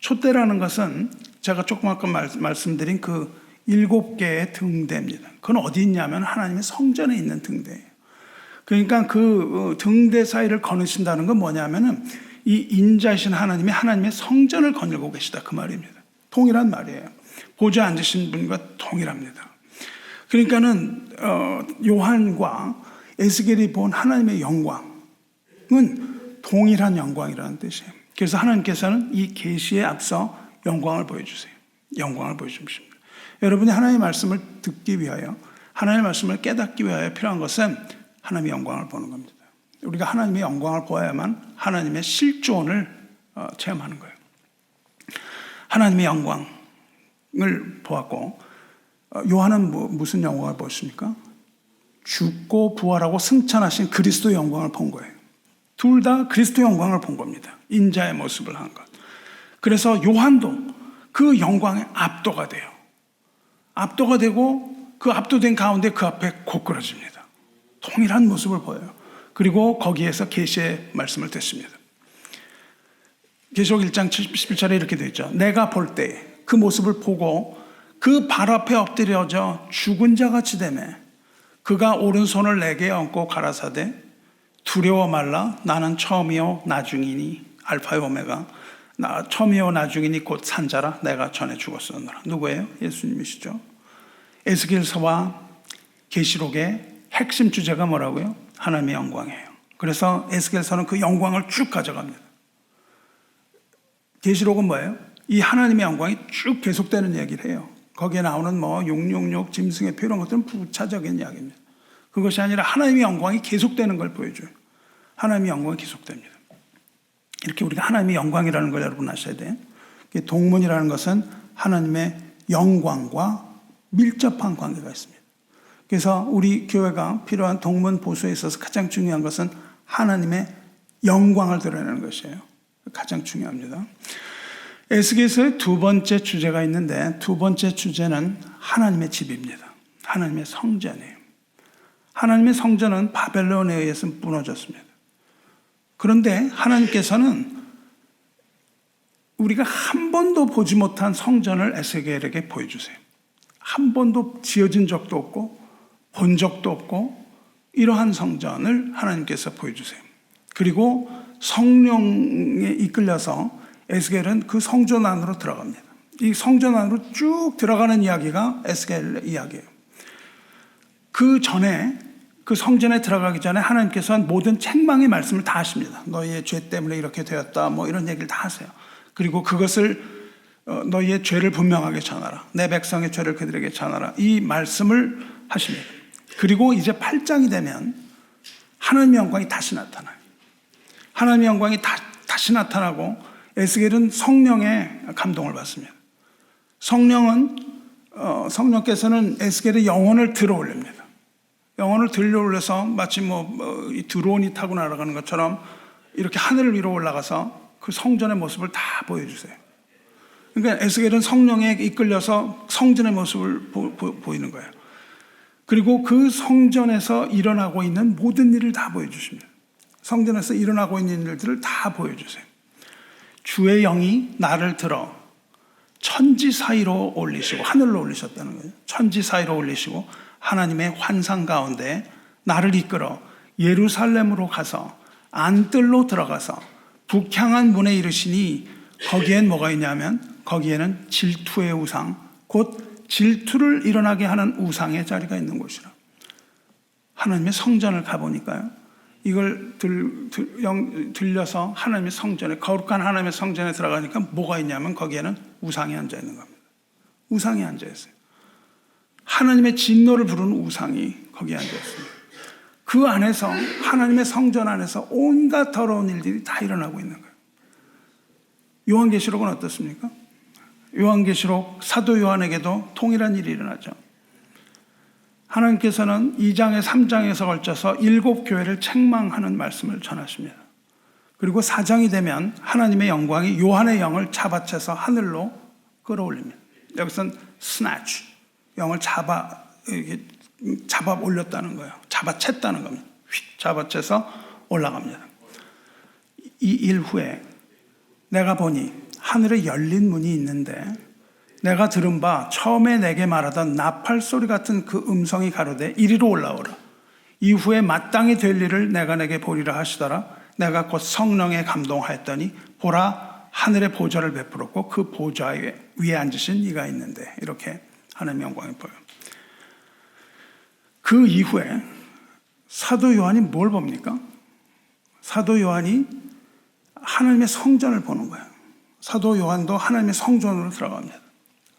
촛대라는 것은 제가 조금 아까 말씀드린 그 7개의 등대입니다. 그건 어디 있냐면 하나님의 성전에 있는 등대예요. 그러니까 그 등대 사이를 거느신다는 건 뭐냐면은 이 인자이신 하나님의 성전을 거느리고 계시다, 그 말입니다. 동일한 말이에요. 보좌에 앉으신 분과 동일합니다. 그러니까는 요한과 에스겔이 본 하나님의 영광은 동일한 영광이라는 뜻이에요. 그래서 하나님께서는 이 계시에 앞서 영광을 보여주세요. 영광을 보여주십니다. 여러분이 하나님의 말씀을 듣기 위하여, 하나님의 말씀을 깨닫기 위하여 필요한 것은 하나님의 영광을 보는 겁니다. 우리가 하나님의 영광을 보아야만 하나님의 실존을 체험하는 거예요. 하나님의 영광을 보았고, 요한은 무슨 영광을 보았습니까? 죽고 부활하고 승천하신 그리스도의 영광을 본 거예요. 둘 다 그리스도의 영광을 본 겁니다. 인자의 모습을 한 것. 그래서 요한도 그 영광에 압도가 돼요. 압도가 되고 그 압도된 가운데 그 앞에 고꾸라집니다. 동일한 모습을 보여요. 그리고 거기에서 계시의 말씀을 듣습니다. 계시록 1장 11절에 이렇게 되어 있죠. 내가 볼 때 그 모습을 보고 그 발 앞에 엎드려져 죽은 자같이 되매 그가 오른손을 내게 얹고 가라사대 두려워 말라, 나는 처음이요 나중이니 알파요 오메가, 나 처음이요 나중이니 곧 산자라, 내가 전에 죽었었노라. 누구예요? 예수님이시죠. 에스겔서와 계시록의 핵심 주제가 뭐라고요? 하나님의 영광이에요. 그래서 에스겔서는 그 영광을 쭉 가져갑니다. 계시록은 뭐예요? 이 하나님의 영광이 쭉 계속되는 얘기를 해요. 거기에 나오는 666 짐승의 표 이런 것들은 부차적인 이야기입니다. 그것이 아니라 하나님의 영광이 계속되는 걸 보여줘요. 하나님의 영광이 계속됩니다. 이렇게 우리가 하나님의 영광이라는 걸 여러분 아셔야 돼요. 동문이라는 것은 하나님의 영광과 밀접한 관계가 있습니다. 그래서 우리 교회가 필요한 동문 보수에 있어서 가장 중요한 것은 하나님의 영광을 드러내는 것이에요. 가장 중요합니다. 에스겔서의 두 번째 주제가 있는데, 두 번째 주제는 하나님의 집입니다. 하나님의 성전이에요. 하나님의 성전은 바벨론에 의해서 무너졌습니다. 그런데 하나님께서는 우리가 한 번도 보지 못한 성전을 에스겔에게 보여주세요. 한 번도 지어진 적도 없고 본 적도 없고 이러한 성전을 하나님께서 보여주세요. 그리고 성령에 이끌려서 에스겔은 그 성전 안으로 들어갑니다. 이 성전 안으로 쭉 들어가는 이야기가 에스겔 이야기예요. 그 전에 그 성전에 들어가기 전에 하나님께서는 모든 책망의 말씀을 다 하십니다. 너희의 죄 때문에 이렇게 되었다 뭐 이런 얘기를 다 하세요. 그리고 그것을 너희의 죄를 분명하게 전하라. 내 백성의 죄를 그들에게 전하라. 이 말씀을 하십니다. 그리고 이제 8장이 되면 하나님의 영광이 다시 나타나요. 하나님의 영광이 다시 나타나고 에스겔은 성령의 감동을 받습니다. 성령께서는 에스겔의 영혼을 들어 올립니다. 영혼을 들려 올려서 마치 이 드론이 타고 날아가는 것처럼 이렇게 하늘 위로 올라가서 그 성전의 모습을 다 보여주세요. 그러니까 에스겔은 성령에 이끌려서 성전의 모습을 보이는 거예요. 그리고 그 성전에서 일어나고 있는 모든 일을 다 보여주십니다. 성전에서 일어나고 있는 일들을 다 보여주세요. 주의 영이 나를 들어 천지 사이로 올리시고, 하늘로 올리셨다는 거예요. 천지 사이로 올리시고 하나님의 환상 가운데 나를 이끌어 예루살렘으로 가서 안뜰로 들어가서 북향한 문에 이르시니 거기엔 뭐가 있냐면 거기에는 질투의 우상, 곧 질투를 일어나게 하는 우상의 자리가 있는 곳이라. 하나님의 성전을 가보니까요, 이걸 들려서 하나님의 성전에, 거룩한 하나님의 성전에 들어가니까 뭐가 있냐면 거기에는 우상이 앉아 있는 겁니다. 우상이 앉아 있어요. 하나님의 진노를 부르는 우상이 거기에 앉아 있습니다. 그 안에서, 하나님의 성전 안에서 온갖 더러운 일들이 다 일어나고 있는 거예요. 요한계시록은 어떻습니까? 요한계시록 사도 요한에게도 동일한 일이 일어나죠. 하나님께서는 2장에 3장에서 걸쳐서 7교회를 책망하는 말씀을 전하십니다. 그리고 4장이 되면 하나님의 영광이 요한의 영을 잡아채서 하늘로 끌어올립니다. 여기서는 snatch, 영을 잡아 올렸다는 거예요. 잡아챘다는 겁니다. 휙 잡아채서 올라갑니다. 이 일 후에 내가 보니 하늘에 열린 문이 있는데 내가 들은 바 처음에 내게 말하던 나팔 소리 같은 그 음성이 가로되 이리로 올라오라. 이후에 마땅히 될 일을 내가 내게 보리라 하시더라. 내가 곧 성령에 감동하였더니 보라, 하늘의 보좌를 베풀었고 그 보좌 위에 앉으신 이가 있는데, 이렇게 하나님의 영광이 보여요. 그 이후에 사도 요한이 뭘 봅니까? 사도 요한이 하나님의 성전을 보는 거예요. 사도 요한도 하나님의 성전으로 들어갑니다.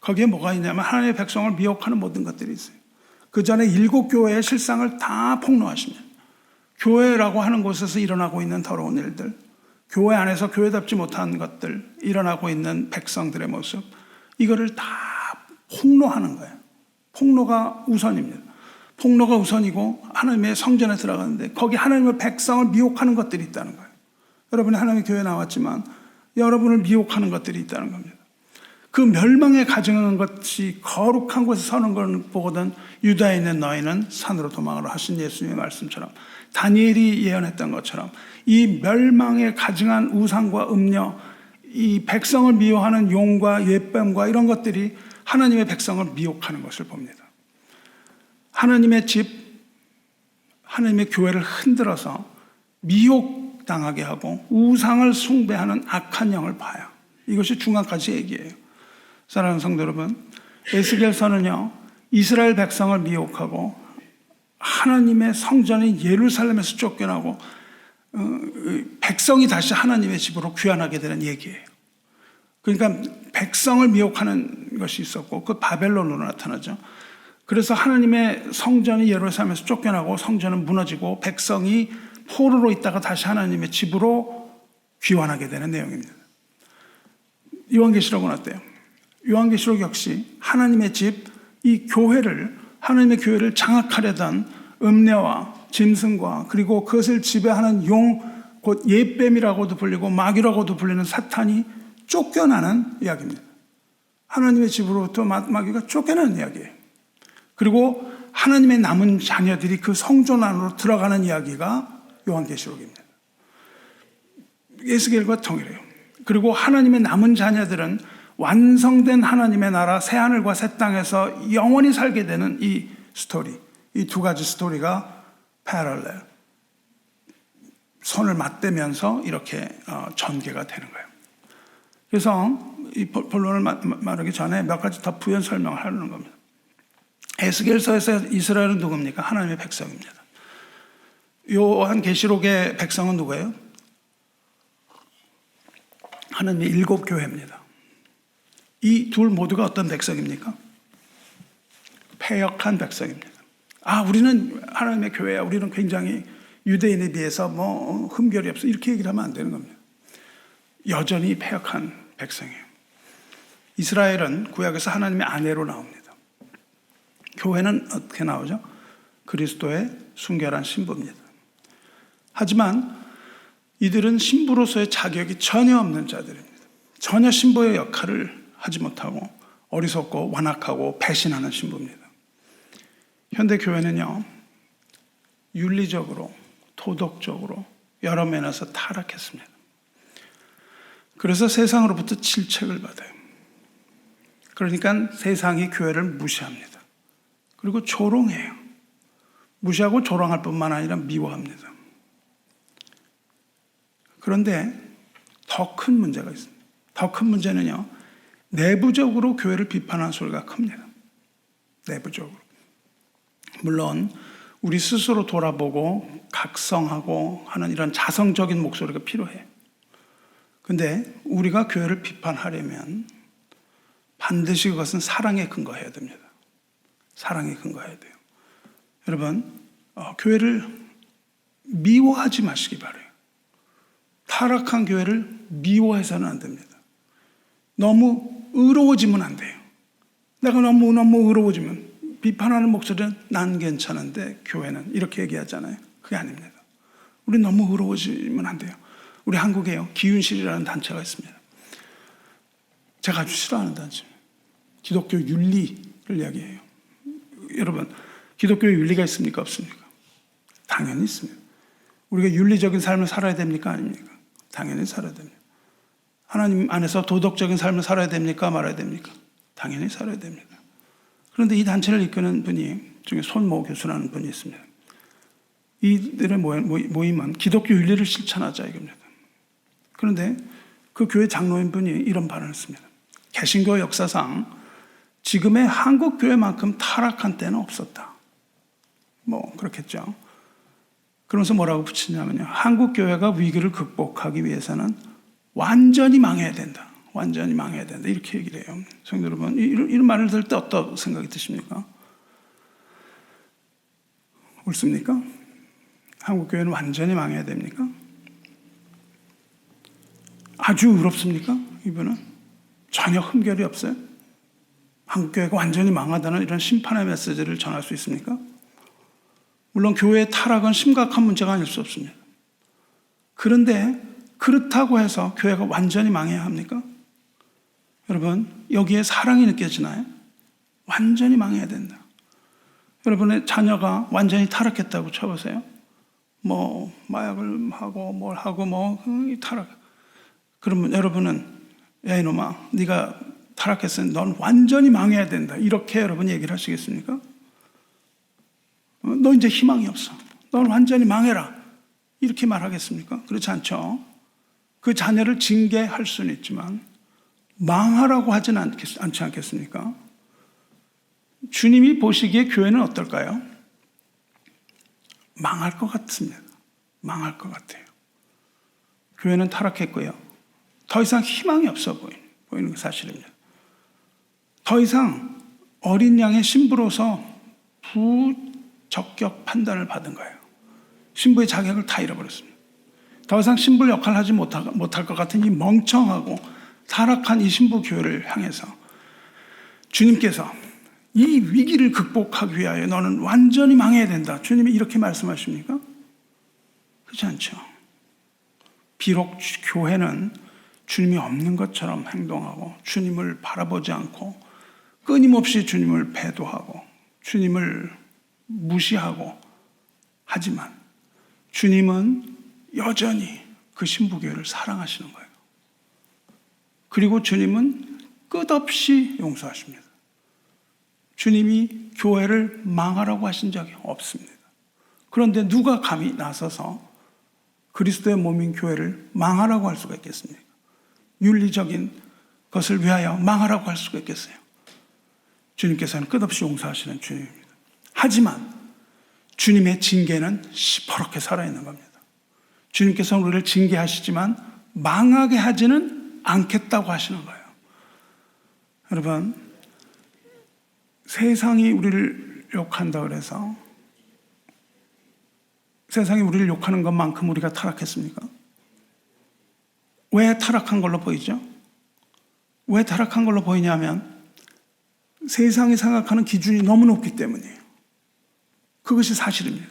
거기에 뭐가 있냐면 하나님의 백성을 미혹하는 모든 것들이 있어요. 그 전에 7교회의 실상을 다 폭로하십니다. 교회라고 하는 곳에서 일어나고 있는 더러운 일들, 교회 안에서 교회답지 못한 것들, 일어나고 있는 백성들의 모습, 이거를 다 폭로하는 거예요. 폭로가 우선입니다. 폭로가 우선이고 하나님의 성전에 들어가는데 거기 하나님의 백성을 미혹하는 것들이 있다는 거예요. 여러분이 하나님의 교회에 나왔지만 여러분을 미혹하는 것들이 있다는 겁니다. 그 멸망에 가증하는 것이 거룩한 곳에 서는 걸 보거든 유다에 있는 너희는 산으로 도망하라 하신 예수님의 말씀처럼, 다니엘이 예언했던 것처럼 이 멸망에 가증한 우상과 음녀, 이 백성을 미워하는 용과 옛뱀과 이런 것들이 하나님의 백성을 미혹하는 것을 봅니다. 하나님의 집, 하나님의 교회를 흔들어서 미혹당하게 하고 우상을 숭배하는 악한 영을 봐요. 이것이 중간까지 얘기예요. 사랑하는 성도 여러분, 에스겔서는요, 이스라엘 백성을 미혹하고 하나님의 성전인 예루살렘에서 쫓겨나고 백성이 다시 하나님의 집으로 귀환하게 되는 얘기예요. 그러니까 백성을 미혹하는 것이 있었고 그 바벨론으로 나타나죠. 그래서 하나님의 성전이 예루살렘에서 쫓겨나고 성전은 무너지고 백성이 포로로 있다가 다시 하나님의 집으로 귀환하게 되는 내용입니다. 요한계시록은 어때요? 요한계시록 역시 하나님의 집, 이 교회를, 하나님의 교회를 장악하려던 음녀와 짐승과 그리고 그것을 지배하는 용, 곧 옛뱀이라고도 불리고 마귀라고도 불리는 사탄이 쫓겨나는 이야기입니다. 하나님의 집으로부터 마귀가 쫓겨나는 이야기예요. 그리고 하나님의 남은 자녀들이 그 성전 안으로 들어가는 이야기가 요한계시록입니다. 에스겔과 동일해요. 그리고 하나님의 남은 자녀들은 완성된 하나님의 나라 새하늘과 새 땅에서 영원히 살게 되는 이 스토리, 이 두 가지 스토리가 패럴렐, 손을 맞대면서 이렇게 전개가 되는 거예요. 그래서 이 본론을 말하기 전에 몇 가지 더 부연 설명을 하려는 겁니다. 에스겔서에서 이스라엘은 누굽니까? 하나님의 백성입니다. 요한계시록의 백성은 누구예요? 하나님의 7교회입니다. 이 둘 모두가 어떤 백성입니까? 패역한 백성입니다. 우리는 하나님의 교회야. 우리는 굉장히 유대인에 비해서 흠결이 없어. 이렇게 얘기를 하면 안 되는 겁니다. 여전히 패역한 백성이에요. 이스라엘은 구약에서 하나님의 아내로 나옵니다. 교회는 어떻게 나오죠? 그리스도의 순결한 신부입니다. 하지만 이들은 신부로서의 자격이 전혀 없는 자들입니다. 전혀 신부의 역할을 하지 못하고 어리석고 완악하고 배신하는 신부입니다. 현대 교회는요, 윤리적으로, 도덕적으로 여러 면에서 타락했습니다. 그래서 세상으로부터 질책을 받아요. 그러니까 세상이 교회를 무시합니다. 그리고 조롱해요. 무시하고 조롱할 뿐만 아니라 미워합니다. 그런데 더 큰 문제가 있습니다. 더 큰 문제는요, 내부적으로 교회를 비판하는 소리가 큽니다. 내부적으로. 물론 우리 스스로 돌아보고 각성하고 하는 이런 자성적인 목소리가 필요해요. 근데 우리가 교회를 비판하려면 반드시 그것은 사랑에 근거해야 됩니다. 사랑에 근거해야 돼요. 여러분, 교회를 미워하지 마시기 바라요. 타락한 교회를 미워해서는 안 됩니다. 너무 의로워지면 안 돼요. 내가 너무 의로워지면, 비판하는 목소리는 난 괜찮은데 교회는 이렇게 얘기하잖아요. 그게 아닙니다. 우리 너무 의로워지면 안 돼요. 우리 한국에요, 기윤실이라는 단체가 있습니다. 제가 아주 싫어하는 단체입니다. 기독교 윤리를 이야기해요. 여러분, 기독교에 윤리가 있습니까? 없습니까? 당연히 있습니다. 우리가 윤리적인 삶을 살아야 됩니까? 아닙니까? 당연히 살아야 됩니다. 하나님 안에서 도덕적인 삶을 살아야 됩니까? 말아야 됩니까? 당연히 살아야 됩니다. 그런데 이 단체를 이끄는 분이, 중에 손모 교수라는 분이 있습니다. 이들의 모임은 기독교 윤리를 실천하자 이겁니다. 그런데 그 교회 장로인 분이 이런 발언을 했습니다. 개신교 역사상 지금의 한국 교회만큼 타락한 때는 없었다. 그렇겠죠. 그러면서 뭐라고 붙이냐면요, 한국 교회가 위기를 극복하기 위해서는 완전히 망해야 된다. 완전히 망해야 된다. 이렇게 얘기를 해요. 성도 여러분, 이런 말을 들을 때 어떤 생각이 드십니까? 옳습니까? 한국 교회는 완전히 망해야 됩니까? 아주 의롭습니까? 이분은 전혀 흠결이 없어요. 한국 교회가 완전히 망하다는 이런 심판의 메시지를 전할 수 있습니까? 물론 교회의 타락은 심각한 문제가 아닐 수 없습니다. 그런데 그렇다고 해서 교회가 완전히 망해야 합니까? 여러분, 여기에 사랑이 느껴지나요? 완전히 망해야 된다. 여러분의 자녀가 완전히 타락했다고 쳐보세요. 마약을 하고 뭘 하고 타락. 그러면 여러분은, 야 이놈아, 네가 타락했으니 넌 완전히 망해야 된다. 이렇게 여러분 얘기를 하시겠습니까? 너 이제 희망이 없어. 넌 완전히 망해라. 이렇게 말하겠습니까? 그렇지 않죠. 그 자녀를 징계할 수는 있지만 망하라고 하지는 않지 않겠습니까? 주님이 보시기에 교회는 어떨까요? 망할 것 같습니다. 망할 것 같아요. 교회는 타락했고요. 더 이상 희망이 없어 보이는 게 사실입니다. 더 이상 어린 양의 신부로서 부적격 판단을 받은 거예요. 신부의 자격을 다 잃어버렸습니다. 더 이상 신부 역할을 하지 못할 것 같은 이 멍청하고 타락한 이 신부 교회를 향해서 주님께서 이 위기를 극복하기 위하여 너는 완전히 망해야 된다. 주님이 이렇게 말씀하십니까? 그렇지 않죠. 비록 교회는 주님이 없는 것처럼 행동하고 주님을 바라보지 않고 끊임없이 주님을 배도하고 주님을 무시하고 하지만 주님은 여전히 그 신부교회를 사랑하시는 거예요. 그리고 주님은 끝없이 용서하십니다. 주님이 교회를 망하라고 하신 적이 없습니다. 그런데 누가 감히 나서서 그리스도의 몸인 교회를 망하라고 할 수가 있겠습니까? 윤리적인 것을 위하여 망하라고 할 수가 있겠어요? 주님께서는 끝없이 용서하시는 주님입니다. 하지만 주님의 징계는 시퍼렇게 살아있는 겁니다. 주님께서는 우리를 징계하시지만 망하게 하지는 않겠다고 하시는 거예요. 여러분, 세상이 우리를 욕한다 그래서 세상이 우리를 욕하는 것만큼 우리가 타락했습니까? 왜 타락한 걸로 보이죠? 왜 타락한 걸로 보이냐면 세상이 생각하는 기준이 너무 높기 때문이에요. 그것이 사실입니다.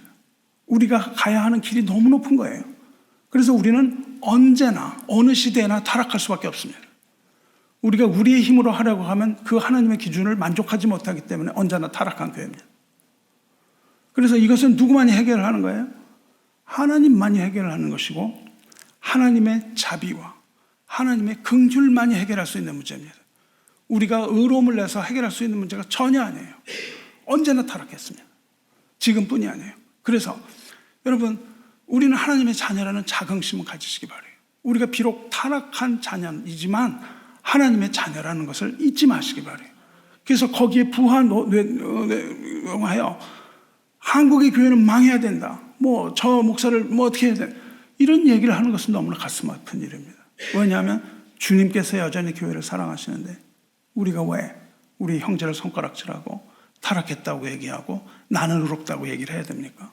우리가 가야 하는 길이 너무 높은 거예요. 그래서 우리는 언제나 어느 시대나 타락할 수밖에 없습니다. 우리가 우리의 힘으로 하려고 하면 그 하나님의 기준을 만족하지 못하기 때문에 언제나 타락한 교회입니다. 그래서 이것은 누구만이 해결을 하는 거예요? 하나님만이 해결을 하는 것이고 하나님의 자비와 하나님의 긍휼만이 해결할 수 있는 문제입니다. 우리가 의로움을 내서 해결할 수 있는 문제가 전혀 아니에요. 언제나 타락했습니다. 지금뿐이 아니에요. 그래서 여러분, 우리는 하나님의 자녀라는 자긍심을 가지시기 바라요. 우리가 비록 타락한 자녀이지만 하나님의 자녀라는 것을 잊지 마시기 바라요. 그래서 거기에 부하하여 한국의 교회는 망해야 된다. 저 목사를 어떻게 해야 돼. 이런 얘기를 하는 것은 너무나 가슴 아픈 일입니다. 왜냐하면 주님께서 여전히 교회를 사랑하시는데 우리가 왜 우리 형제를 손가락질하고 타락했다고 얘기하고 나는 의롭다고 얘기를 해야 됩니까?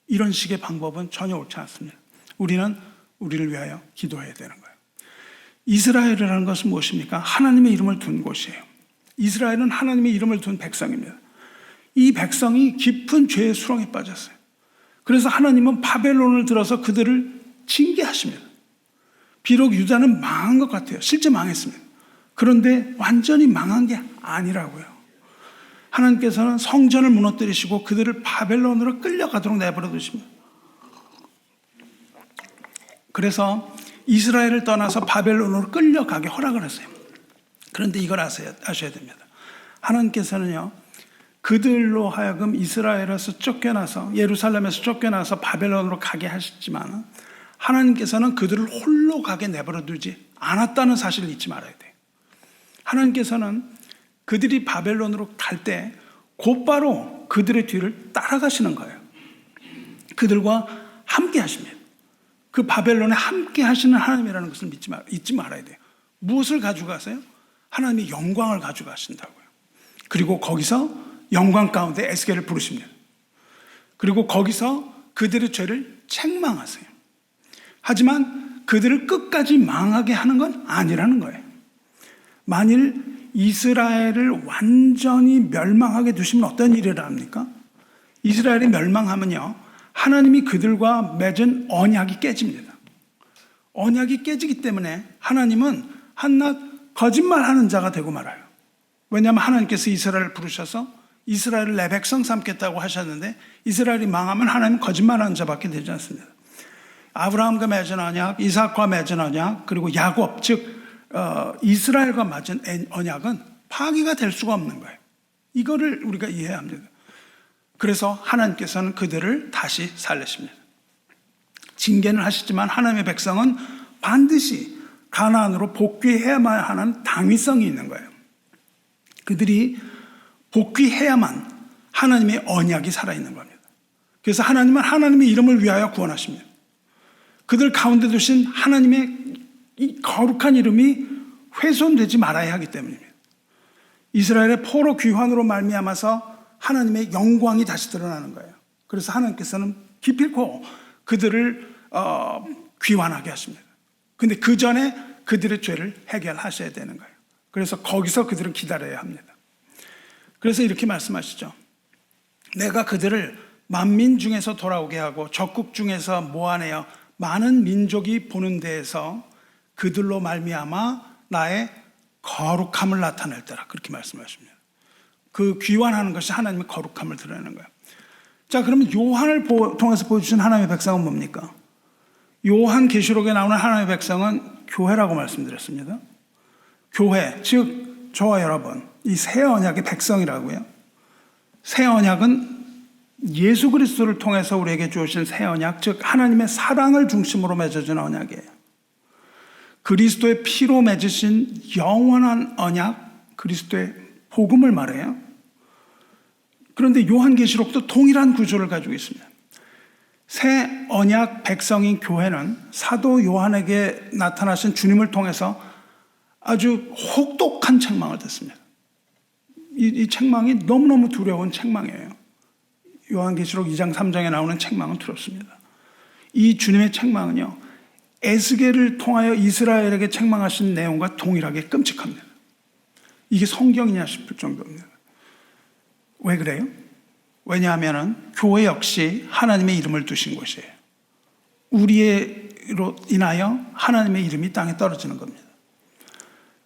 이런 식의 방법은 전혀 옳지 않습니다. 우리는 우리를 위하여 기도해야 되는 거예요. 이스라엘이라는 것은 무엇입니까? 하나님의 이름을 둔 곳이에요. 이스라엘은 하나님의 이름을 둔 백성입니다. 이 백성이 깊은 죄의 수렁에 빠졌어요. 그래서 하나님은 바벨론을 들어서 그들을 징계하십니다. 비록 유다는 망한 것 같아요. 실제 망했습니다. 그런데 완전히 망한 게 아니라고요. 하나님께서는 성전을 무너뜨리시고 그들을 바벨론으로 끌려가도록 내버려 두십니다. 그래서 이스라엘을 떠나서 바벨론으로 끌려가게 허락을 했어요. 그런데 이걸 아셔야 됩니다. 하나님께서는요, 그들로 하여금 이스라엘에서 쫓겨나서 예루살렘에서 쫓겨나서 바벨론으로 가게 하셨지만 하나님께서는 그들을 홀로 가게 내버려 두지 않았다는 사실을 잊지 말아야 돼요. 하나님께서는 그들이 바벨론으로 갈 때 곧바로 그들의 뒤를 따라가시는 거예요. 그들과 함께 하십니다. 그 바벨론에 함께 하시는 하나님이라는 것을 잊지 말아야 돼요. 무엇을 가져가세요? 하나님의 영광을 가져가신다고요. 그리고 거기서 영광 가운데 에스겔을 부르십니다. 그리고 거기서 그들의 죄를 책망하세요. 하지만 그들을 끝까지 망하게 하는 건 아니라는 거예요. 만일 이스라엘을 완전히 멸망하게 두시면 어떤 일을 합니까? 이스라엘이 멸망하면요, 하나님이 그들과 맺은 언약이 깨집니다. 언약이 깨지기 때문에 하나님은 한낱 거짓말하는 자가 되고 말아요. 왜냐하면 하나님께서 이스라엘을 부르셔서 이스라엘을 내 백성 삼겠다고 하셨는데 이스라엘이 망하면 하나님은 거짓말하는 자밖에 되지 않습니다. 아브라함과 맺은 언약, 이삭과 맺은 언약, 그리고 야곱, 즉 이스라엘과 맺은 언약은 파기가 될 수가 없는 거예요. 이거를 우리가 이해해야 합니다. 그래서 하나님께서는 그들을 다시 살리십니다. 징계는 하시지만 하나님의 백성은 반드시 가나안으로 복귀해야만 하는 당위성이 있는 거예요. 그들이 복귀해야만 하나님의 언약이 살아있는 겁니다. 그래서 하나님은 하나님의 이름을 위하여 구원하십니다. 그들 가운데 두신 하나님의 이 거룩한 이름이 훼손되지 말아야 하기 때문입니다. 이스라엘의 포로 귀환으로 말미암아서 하나님의 영광이 다시 드러나는 거예요. 그래서 하나님께서는 기필코 그들을 귀환하게 하십니다. 근데 그 전에 그들의 죄를 해결하셔야 되는 거예요. 그래서 거기서 그들은 기다려야 합니다. 그래서 이렇게 말씀하시죠. 내가 그들을 만민 중에서 돌아오게 하고 적국 중에서 모아내어 많은 민족이 보는 데에서 그들로 말미암아 나의 거룩함을 나타낼 때라, 그렇게 말씀하십니다. 그 귀환하는 것이 하나님의 거룩함을 드러내는 거예요. 자, 그러면 요한을 통해서 보여주신 하나님의 백성은 뭡니까? 요한 계시록에 나오는 하나님의 백성은 교회라고 말씀드렸습니다. 교회, 즉 저와 여러분, 이 새 언약의 백성이라고요. 새 언약은 예수 그리스도를 통해서 우리에게 주신 새 언약, 즉 하나님의 사랑을 중심으로 맺어진 언약이에요. 그리스도의 피로 맺으신 영원한 언약, 그리스도의 복음을 말해요. 그런데 요한계시록도 동일한 구조를 가지고 있습니다. 새 언약 백성인 교회는 사도 요한에게 나타나신 주님을 통해서 아주 혹독한 책망을 듣습니다. 이 책망이 너무너무 두려운 책망이에요. 요한계시록 2장 3장에 나오는 책망은 두렵습니다. 이 주님의 책망은요, 에스겔을 통하여 이스라엘에게 책망하신 내용과 동일하게 끔찍합니다. 이게 성경이냐 싶을 정도입니다. 왜 그래요? 왜냐하면 교회 역시 하나님의 이름을 두신 곳이에요. 우리로 인하여 하나님의 이름이 땅에 떨어지는 겁니다.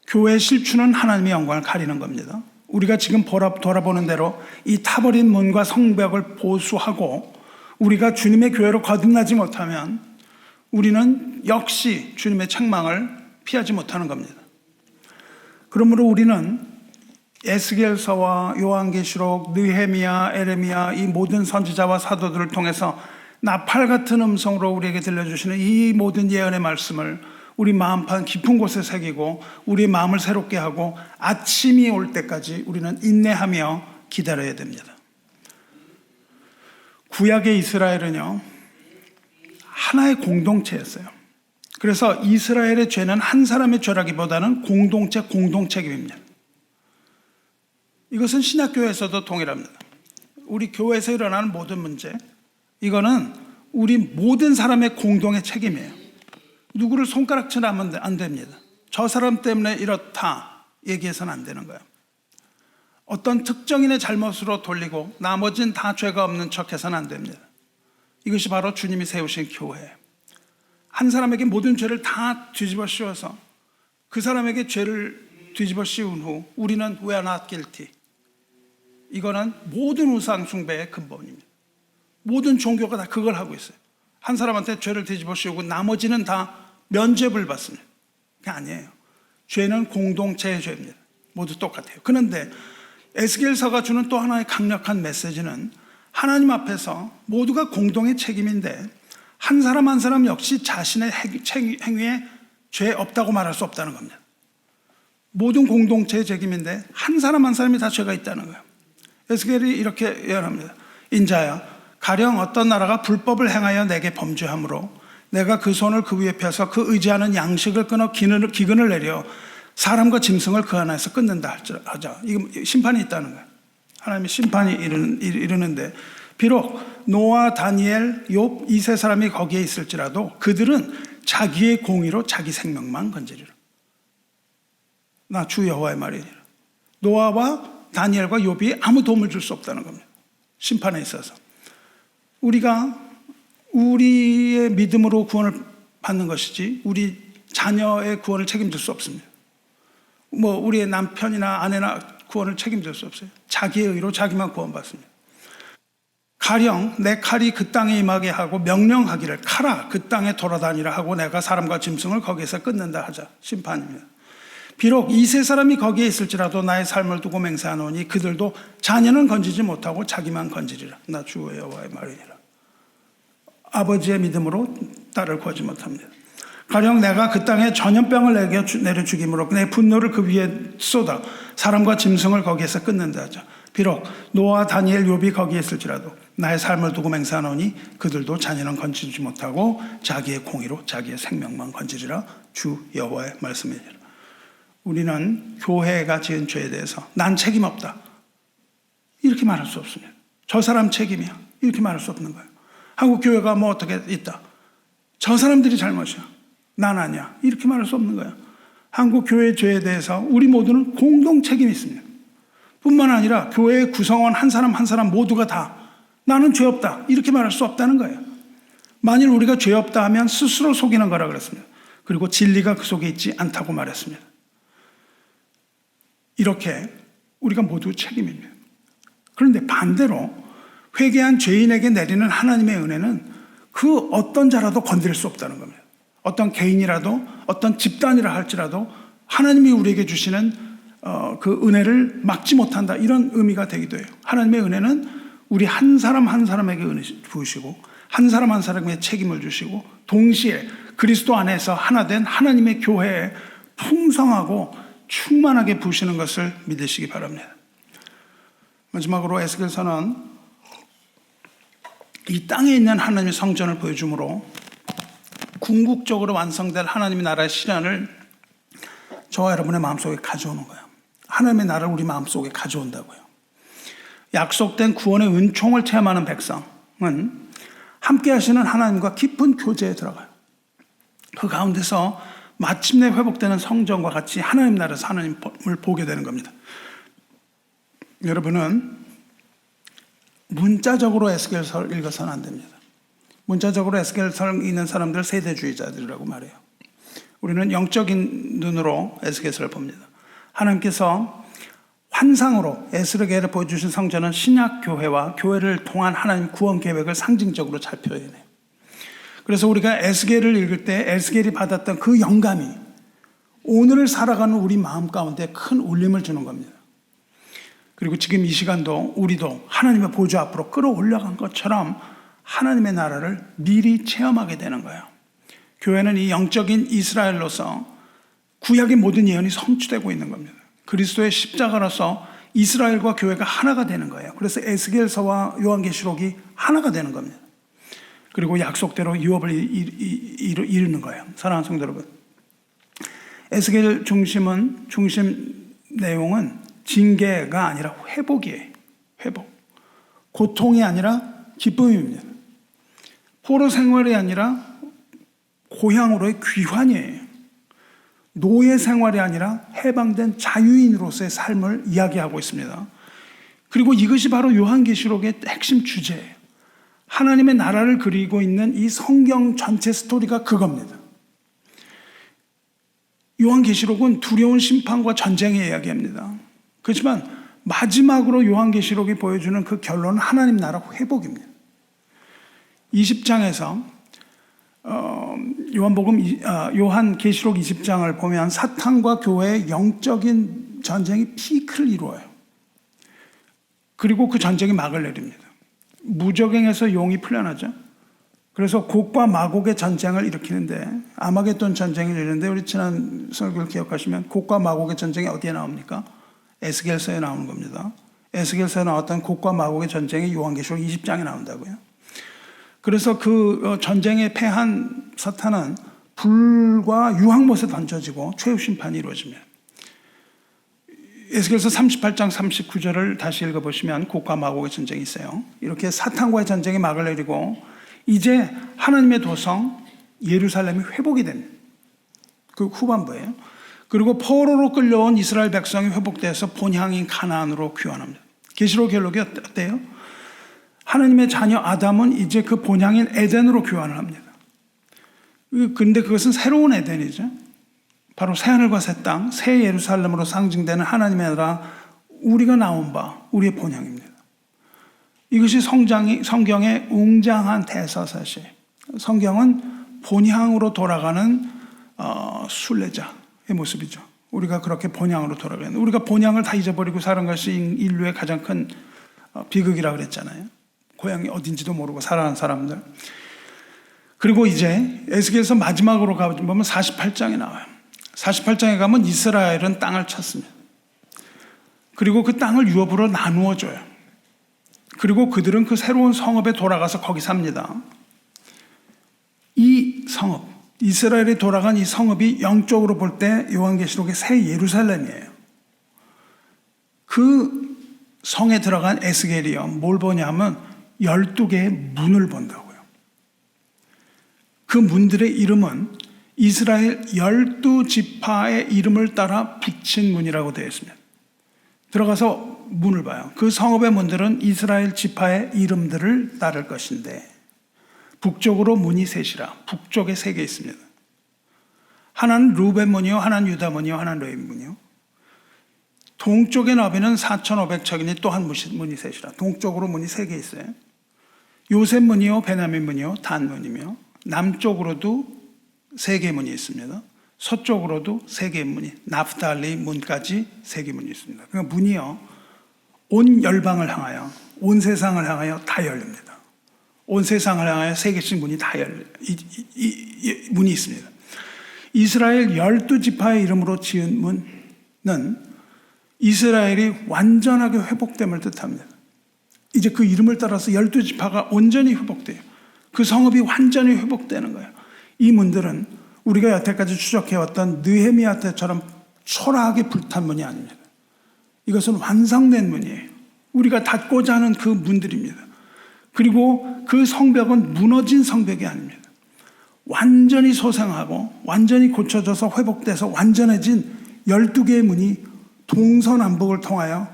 교회의 실추는 하나님의 영광을 가리는 겁니다. 우리가 지금 돌아보는 대로 이 타버린 문과 성벽을 보수하고 우리가 주님의 교회로 거듭나지 못하면 우리는 역시 주님의 책망을 피하지 못하는 겁니다. 그러므로 우리는 에스겔서와 요한계시록, 느헤미야, 에레미야 이 모든 선지자와 사도들을 통해서 나팔 같은 음성으로 우리에게 들려주시는 이 모든 예언의 말씀을 우리 마음판 깊은 곳에 새기고 우리의 마음을 새롭게 하고 아침이 올 때까지 우리는 인내하며 기다려야 됩니다. 구약의 이스라엘은요, 하나의 공동체였어요. 그래서 이스라엘의 죄는 한 사람의 죄라기보다는 공동체 책임입니다. 이것은 신약교회에서도 동일합니다. 우리 교회에서 일어나는 모든 문제, 이거는 우리 모든 사람의 공동의 책임이에요. 누구를 손가락질하면 안 됩니다. 저 사람 때문에 이렇다 얘기해서는 안 되는 거예요. 어떤 특정인의 잘못으로 돌리고 나머지는 다 죄가 없는 척해서는 안 됩니다. 이것이 바로 주님이 세우신 교회예요. 한 사람에게 모든 죄를 다 뒤집어 씌워서 그 사람에게 죄를 뒤집어 씌운 후 우리는 We are not guilty. 이거는 모든 우상 숭배의 근본입니다. 모든 종교가 다 그걸 하고 있어요. 한 사람한테 죄를 뒤집어 씌우고 나머지는 다 면죄부를 받습니다. 그게 아니에요. 죄는 공동체의 죄입니다. 모두 똑같아요. 그런데 에스겔서가 주는 또 하나의 강력한 메시지는 하나님 앞에서 모두가 공동의 책임인데 한 사람 한 사람 역시 자신의 행위에 죄 없다고 말할 수 없다는 겁니다. 모든 공동체의 책임인데 한 사람 한 사람이 다 죄가 있다는 거예요. 에스겔이 이렇게 예언합니다. 인자야, 가령 어떤 나라가 불법을 행하여 내게 범죄하므로 내가 그 손을 그 위에 펴서 그 의지하는 양식을 끊어 기근을 내려 사람과 짐승을 그 안에서 끊는다 하자. 이거 심판이 있다는 거예요. 하나님의 심판이 이르는데 비록 노아, 다니엘, 욥 이 세 사람이 거기에 있을지라도 그들은 자기의 공의로 자기 생명만 건지리라. 나 주 여호와의 말이니라. 노아와 다니엘과 욥이 아무 도움을 줄 수 없다는 겁니다. 심판에 있어서. 우리가 우리의 믿음으로 구원을 받는 것이지 우리 자녀의 구원을 책임질 수 없습니다. 우리의 남편이나 아내나 구원을 책임질 수 없어요. 자기의 의로 자기만 구원받습니다. 가령 내 칼이 그 땅에 임하게 하고 명령하기를 칼아 그 땅에 돌아다니라 하고 내가 사람과 짐승을 거기에서 끊는다 하자. 심판입니다. 비록 이 세 사람이 거기에 있을지라도 나의 삶을 두고 맹세하노니 그들도 자녀는 건지지 못하고 자기만 건지리라. 나 주 여호와의 말이니라. 아버지의 믿음으로 딸을 구하지 못합니다. 가령 내가 그 땅에 전염병을 내려 죽임으로 내 분노를 그 위에 쏟아 사람과 짐승을 거기에서 끊는다 하자. 비록 노아, 다니엘, 욥이 거기에 있을지라도 나의 삶을 두고 맹세하노니 그들도 자녀는 건지지 못하고 자기의 공의로 자기의 생명만 건지리라. 주 여호와의 말씀이니라. 우리는 교회가 지은 죄에 대해서 난 책임 없다 이렇게 말할 수 없습니다. 저 사람 책임이야 이렇게 말할 수 없는 거예요. 한국 교회가 어떻게 있다, 저 사람들이 잘못이야 난 아니야 이렇게 말할 수 없는 거예요. 한국 교회의 죄에 대해서 우리 모두는 공동 책임이 있습니다. 뿐만 아니라 교회의 구성원 한 사람 한 사람 모두가 다 나는 죄 없다 이렇게 말할 수 없다는 거예요. 만일 우리가 죄 없다 하면 스스로 속이는 거라 그랬습니다. 그리고 진리가 그 속에 있지 않다고 말했습니다. 이렇게 우리가 모두 책임입니다. 그런데 반대로 회개한 죄인에게 내리는 하나님의 은혜는 그 어떤 자라도 건드릴 수 없다는 겁니다. 어떤 개인이라도 어떤 집단이라 할지라도 하나님이 우리에게 주시는 그 은혜를 막지 못한다, 이런 의미가 되기도 해요. 하나님의 은혜는 우리 한 사람 한 사람에게 은혜 부으시고 한 사람 한 사람에게 책임을 주시고 동시에 그리스도 안에서 하나 된 하나님의 교회에 풍성하고 충만하게 부으시는 것을 믿으시기 바랍니다. 마지막으로 에스겔서는 이 땅에 있는 하나님의 성전을 보여주므로 궁극적으로 완성될 하나님의 나라의 실현을 저와 여러분의 마음속에 가져오는 거예요. 하나님의 나라를 우리 마음속에 가져온다고요. 약속된 구원의 은총을 체험하는 백성은 함께 하시는 하나님과 깊은 교제에 들어가요. 그 가운데서 마침내 회복되는 성전과 같이 하나님 나라에서 하나님을 보게 되는 겁니다. 여러분은 문자적으로 에스겔서를 읽어서는 안 됩니다. 문자적으로 에스겔서를 읽는 사람들 세대주의자들이라고 말해요. 우리는 영적인 눈으로 에스겔서를 봅니다. 하나님께서 환상으로 에스겔에 보여주신 성전은 신약 교회와 교회를 통한 하나님 구원 계획을 상징적으로 잘 표현해요. 그래서 우리가 에스겔을 읽을 때 에스겔이 받았던 그 영감이 오늘을 살아가는 우리 마음 가운데 큰 울림을 주는 겁니다. 그리고 지금 이 시간도 우리도 하나님의 보좌 앞으로 끌어올려간 것처럼 하나님의 나라를 미리 체험하게 되는 거예요. 교회는 이 영적인 이스라엘로서 구약의 모든 예언이 성취되고 있는 겁니다. 그리스도의 십자가로서 이스라엘과 교회가 하나가 되는 거예요. 그래서 에스겔서와 요한계시록이 하나가 되는 겁니다. 그리고 약속대로 유업을 이루는 거예요. 사랑하는 성도 여러분, 에스겔 중심 내용은 징계가 아니라 회복이에요. 회복. 고통이 아니라 기쁨입니다. 포로 생활이 아니라 고향으로의 귀환이에요. 노예 생활이 아니라 해방된 자유인으로서의 삶을 이야기하고 있습니다. 그리고 이것이 바로 요한계시록의 핵심 주제예요. 하나님의 나라를 그리고 있는 이 성경 전체 스토리가 그겁니다. 요한계시록은 두려운 심판과 전쟁의 이야기입니다. 그렇지만 마지막으로 요한계시록이 보여주는 그 결론은 하나님 나라 회복입니다. 20장에서 요한계시록 20장을 보면 사탄과 교회의 영적인 전쟁이 피크를 이루어요. 그리고 그 전쟁이 막을 내립니다. 무적행에서 용이 풀려나죠. 그래서 곡과 마곡의 전쟁을 일으키는데, 아마겟돈 전쟁을 이루는데, 우리 지난 설교를 기억하시면 곡과 마곡의 전쟁이 어디에 나옵니까? 에스겔서에 나오는 겁니다. 에스겔서에 나왔던 곡과 마곡의 전쟁이 요한계시록 20장에 나온다고요. 그래서 그 전쟁에 패한 사탄은 불과 유황못에 던져지고 최후 심판이 이루어집니다. 에스겔서 38장 39절을 다시 읽어보시면 곡과 마곡의 전쟁이 있어요. 이렇게 사탄과의 전쟁이 막을 내리고 이제 하나님의 도성 예루살렘이 회복이 됩니다. 그 후반부예요. 그리고 포로로 끌려온 이스라엘 백성이 회복돼서 본향인 가나안으로 귀환합니다. 계시록 결론이 어때요? 하나님의 자녀 아담은 이제 그 본향인 에덴으로 귀환을 합니다. 그런데 그것은 새로운 에덴이죠. 바로 새하늘과 새 땅, 새 예루살렘으로 상징되는 하나님의 나라, 우리가 나온 바, 우리의 본향입니다. 이것이 성경의 웅장한 대서사시. 성경은 본향으로 돌아가는 순례자의 모습이죠. 우리가 그렇게 본향으로 돌아가는, 우리가 본향을 다 잊어버리고 사는 것이 인류의 가장 큰 비극이라고 그랬잖아요. 고향이 어딘지도 모르고 살아가는 사람들. 그리고 이제 에스겔서 마지막으로 가보면 48장에 나와요. 48장에 가면 이스라엘은 땅을 찾습니다. 그리고 그 땅을 유업으로 나누어 줘요. 그리고 그들은 그 새로운 성읍에 돌아가서 거기 삽니다. 이 성읍, 이스라엘이 돌아간 이 성읍이 영적으로 볼 때 요한계시록의 새 예루살렘이에요. 그 성에 들어간 에스겔이요, 뭘 보냐면 12개의 문을 본다고요. 그 문들의 이름은 이스라엘 12지파의 이름을 따라 붙인 문이라고 되어 있습니다. 들어가서 문을 봐요. 그 성읍의 문들은 이스라엘 지파의 이름들을 따를 것인데, 북쪽으로 문이 셋이라, 북쪽에 3개 있습니다. 하나는 루벤 문이요, 하나는 유다 문이요, 하나는 레위 문이요. 동쪽의 너비는 4,500척이니 또 한 문이 셋이라, 동쪽으로 문이 3개 있어요. 요셉 문이요, 베냐민 문이요, 단 문이며, 남쪽으로도 3개 문이 있습니다. 서쪽으로도 3개의 문이, 나프탈리 문까지 3개의 문이 있습니다. 그러니까 문이요, 온 열방을 향하여, 온 세상을 향하여 다 열립니다. 온 세상을 향하여 3개씩 문이 다 문이 있습니다. 이스라엘 12지파의 이름으로 지은 문은 이스라엘이 완전하게 회복됨을 뜻합니다. 이제 그 이름을 따라서 12지파가 온전히 회복돼요. 그 성읍이 완전히 회복되는 거예요. 이 문들은 우리가 여태까지 추적해왔던 느헤미야 때처럼 초라하게 불탄 문이 아닙니다. 이것은 완성된 문이에요. 우리가 닫고자 하는 그 문들입니다. 그리고 그 성벽은 무너진 성벽이 아닙니다. 완전히 소생하고 완전히 고쳐져서 회복돼서 완전해진 12개의 문이 동서남북을 통하여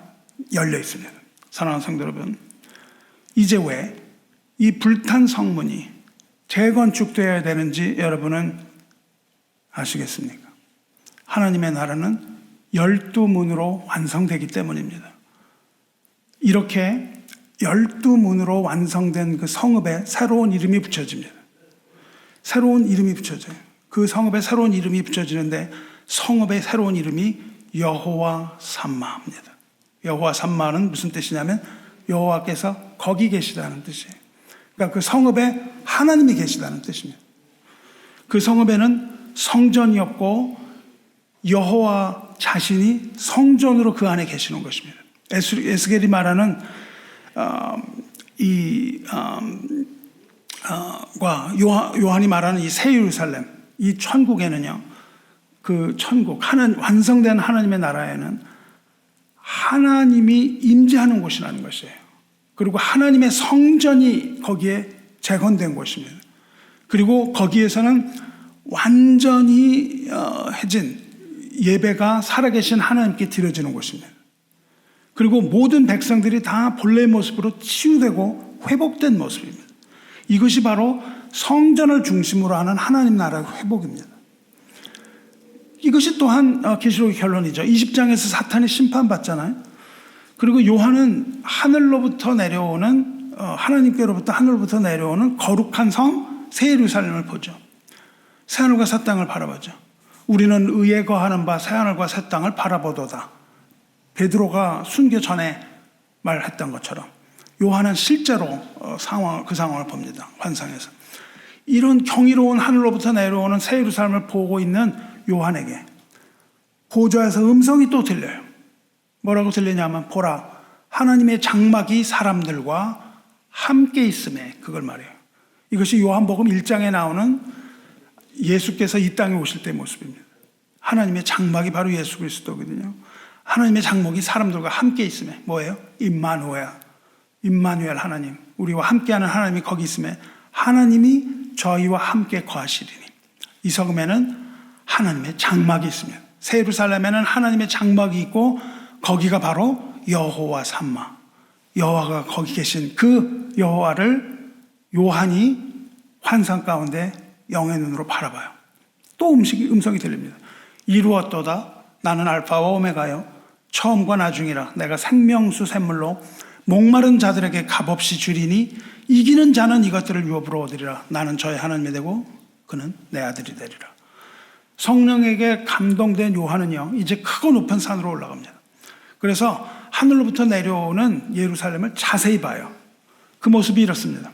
열려 있습니다. 사랑하는 성도 여러분, 이제 왜 이 불탄 성문이 재건축되어야 되는지 여러분은 아시겠습니까? 하나님의 나라는 12문으로 완성되기 때문입니다. 이렇게 12문으로 완성된 그 성읍에 새로운 이름이 붙여집니다. 새로운 이름이 붙여져요. 그 성읍에 새로운 이름이 붙여지는데 성읍의 새로운 이름이 여호와 삼마입니다. 여호와 삼마는 무슨 뜻이냐면 여호와께서 거기 계시다는 뜻이에요. 그러니까 그 성읍에 하나님이 계시다는 뜻입니다. 그 성읍에는 성전이 없고 여호와 자신이 성전으로 그 안에 계시는 것입니다. 에스겔이 말하는 요한이 말하는 이 새 예루살렘, 이 천국에는요, 그 천국, 완성된 하나님의 나라에는 하나님이 임재하는 곳이라는 것이에요. 그리고 하나님의 성전이 거기에 재건된 곳입니다. 그리고 거기에서는 완전히 해진 예배가 살아계신 하나님께 드려지는 곳입니다. 그리고 모든 백성들이 다 본래의 모습으로 치유되고 회복된 모습입니다. 이것이 바로 성전을 중심으로 하는 하나님 나라의 회복입니다. 이것이 또한 계시록의 결론이죠. 20장에서 사탄이 심판받잖아요. 그리고 요한은 하늘로부터 내려오는 하나님께로부터 하늘로부터 내려오는 거룩한 성 새 예루살렘을 보죠. 새하늘과 새 땅을 바라보죠. 우리는 의에 거하는 바 새하늘과 새 땅을 바라보도다. 베드로가 순교 전에 말했던 것처럼 요한은 실제로 그 상황을 봅니다. 환상에서. 이런 경이로운 하늘로부터 내려오는 새 예루살렘을 보고 있는 요한에게 보좌에서 음성이 또 들려요. 뭐라고 들리냐면 보라, 하나님의 장막이 사람들과 함께 있음에, 그걸 말해요. 이것이 요한복음 1장에 나오는 예수께서 이 땅에 오실 때의 모습입니다. 하나님의 장막이 바로 예수 그리스도거든요. 하나님의 장막이 사람들과 함께 있음에, 뭐예요? 임마누엘 하나님, 우리와 함께하는 하나님이 거기 있음에 하나님이 저희와 함께 거하시리니. 이 성읍에는 하나님의 장막이 있습니다. 새 예루살렘에는 하나님의 장막이 있고 거기가 바로 여호와 삼마, 여호와가 거기 계신 그 여호와를 요한이 환상 가운데 영의 눈으로 바라봐요. 또 음성이 들립니다. 이루었도다. 나는 알파와 오메가요, 처음과 나중이라. 내가 생명수 샘물로 목마른 자들에게 값없이 주리니 이기는 자는 이것들을 유업으로 얻으리라. 나는 저의 하나님이 되고 그는 내 아들이 되리라. 성령에게 감동된 요한은요, 이제 크고 높은 산으로 올라갑니다. 그래서 하늘로부터 내려오는 예루살렘을 자세히 봐요. 그 모습이 이렇습니다.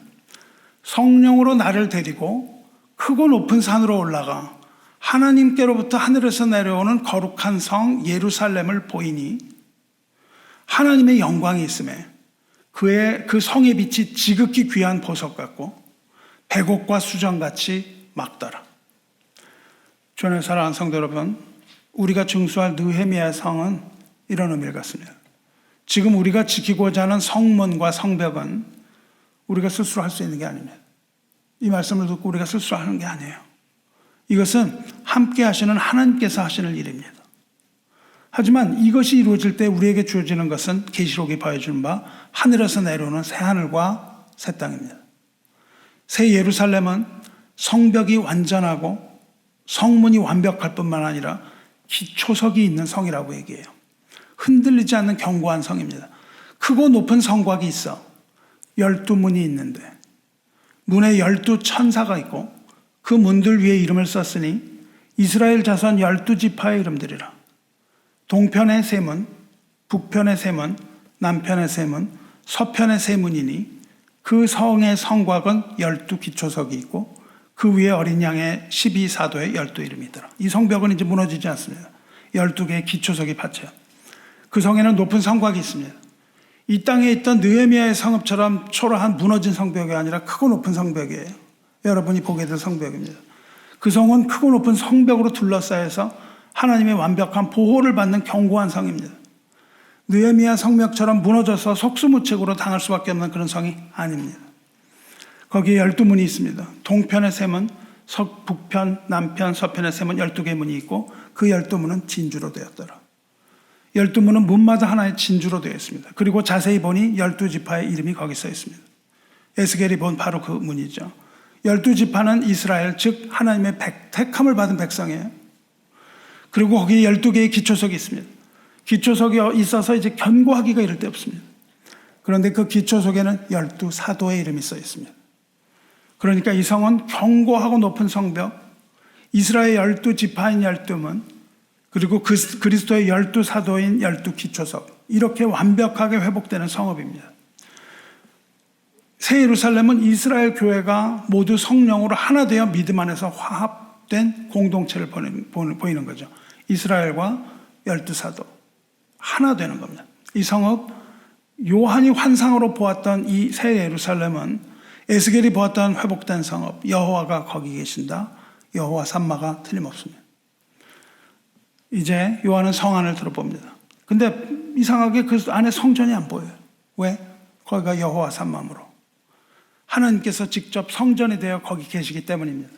성령으로 나를 데리고 크고 높은 산으로 올라가 하나님께로부터 하늘에서 내려오는 거룩한 성 예루살렘을 보이니 하나님의 영광이 있음에 그 성의 빛이 지극히 귀한 보석 같고 백옥과 수정같이 막더라. 주의 사랑하는 성도 여러분, 우리가 증수할 느헤미야의 성은 이런 의미를 갖습니다. 지금 우리가 지키고자 하는 성문과 성벽은 우리가 스스로 할 수 있는 게 아닙니다. 이 말씀을 듣고 우리가 스스로 하는 게 아니에요. 이것은 함께 하시는 하나님께서 하시는 일입니다. 하지만 이것이 이루어질 때 우리에게 주어지는 것은 계시록이 보여주는 바 하늘에서 내려오는 새 하늘과 새 땅입니다. 새 예루살렘은 성벽이 완전하고 성문이 완벽할 뿐만 아니라 기초석이 있는 성이라고 얘기해요. 흔들리지 않는 견고한 성입니다. 크고 높은 성곽이 있어 12문이 있는데 문에 12천사가 있고 그 문들 위에 이름을 썼으니 이스라엘 자손 12지파의 이름들이라. 동편의 셈은, 북편의 셈은, 남편의 셈은, 서편의 셈은이니 그 성의 성곽은 12기초석이 있고 그 위에 어린 양의 12사도의 12이름이더라. 이 성벽은 이제 무너지지 않습니다. 12개의 기초석이 받쳐요. 그 성에는 높은 성곽이 있습니다. 이 땅에 있던 느헤미야의 성읍처럼 초라한 무너진 성벽이 아니라 크고 높은 성벽이에요. 여러분이 보게 될 성벽입니다. 그 성은 크고 높은 성벽으로 둘러싸여서 하나님의 완벽한 보호를 받는 견고한 성입니다. 느헤미야 성벽처럼 무너져서 속수무책으로 당할 수밖에 없는 그런 성이 아닙니다. 거기에 12문이 있습니다. 동편의 셈은 북편, 남편, 서편의 셈은 12개의 문이 있고 그 12문은 진주로 되었더라. 12문은 문마다 하나의 진주로 되어 있습니다. 그리고 자세히 보니 12지파의 이름이 거기 써 있습니다. 에스겔이 본 바로 그 문이죠. 12지파는 이스라엘, 즉 하나님의 택함을 받은 백성이에요. 그리고 거기에 12개의 기초석이 있습니다. 기초석이 있어서 이제 견고하기가 이를 데 없습니다. 그런데 그 기초석에는 12사도의 이름이 써 있습니다. 그러니까 이 성은 견고하고 높은 성벽, 이스라엘 12지파인 12문, 그리고 그리스도의 12사도인 12기초석, 이렇게 완벽하게 회복되는 성읍입니다. 새 예루살렘은 이스라엘 교회가 모두 성령으로 하나 되어 믿음 안에서 화합된 공동체를 보이는 거죠. 이스라엘과 12사도 하나 되는 겁니다. 이 성읍, 요한이 환상으로 보았던 이 새 예루살렘은 에스겔이 보았던 회복된 성읍, 여호와가 거기 계신다, 여호와 삼마가 틀림없습니다. 이제 요한은 성 안을 들어봅니다. 근데 이상하게 그 안에 성전이 안 보여요. 왜? 거기가 여호와 삼마므로 하나님께서 직접 성전이 되어 거기 계시기 때문입니다.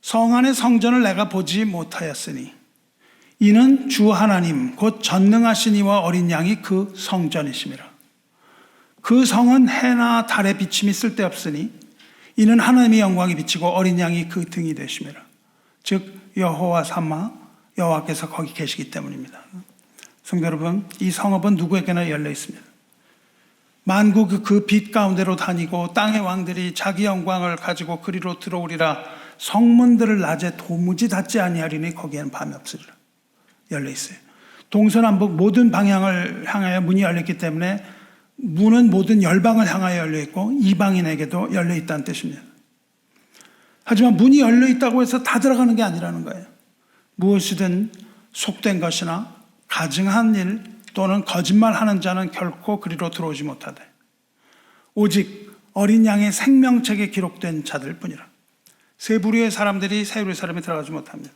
성 안의 성전을 내가 보지 못하였으니 이는 주 하나님 곧 전능하신 이와 어린 양이 그 성전이심이라. 그 성은 해나 달의 비침이 쓸데없으니 이는 하나님의 영광이 비치고 어린 양이 그 등이 되심이라. 즉 여호와 삼마, 여호와께서 거기 계시기 때문입니다. 성도 여러분, 이 성읍은 누구에게나 열려 있습니다. 만국 그 빛 가운데로 다니고 땅의 왕들이 자기 영광을 가지고 그리로 들어오리라. 성문들을 낮에 도무지 닫지 아니하리니 거기에는 밤이 없으리라. 열려 있어요. 동서남북 모든 방향을 향하여 문이 열렸기 때문에 문은 모든 열방을 향하여 열려 있고 이방인에게도 열려 있다는 뜻입니다. 하지만 문이 열려 있다고 해서 다 들어가는 게 아니라는 거예요. 무엇이든 속된 것이나 가증한 일 또는 거짓말하는 자는 결코 그리로 들어오지 못하되 오직 어린 양의 생명책에 기록된 자들 뿐이라. 세 부류의 사람들이 새 예루살렘에 들어가지 못합니다.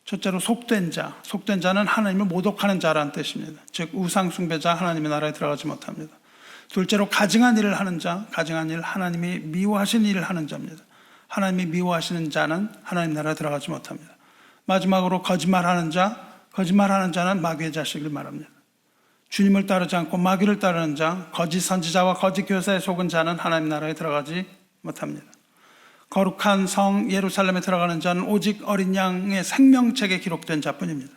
첫째로 속된 자, 속된 자는 하나님을 모독하는 자라는 뜻입니다. 즉 우상 숭배자, 하나님의 나라에 들어가지 못합니다. 둘째로 가증한 일을 하는 자, 가증한 일, 하나님이 미워하시는 일을 하는 자입니다. 하나님이 미워하시는 자는 하나님 나라에 들어가지 못합니다. 마지막으로 거짓말하는 자, 거짓말하는 자는 마귀의 자식을 말합니다. 주님을 따르지 않고 마귀를 따르는 자, 거짓 선지자와 거짓 교사에 속은 자는 하나님 나라에 들어가지 못합니다. 거룩한 성 예루살렘에 들어가는 자는 오직 어린 양의 생명책에 기록된 자뿐입니다.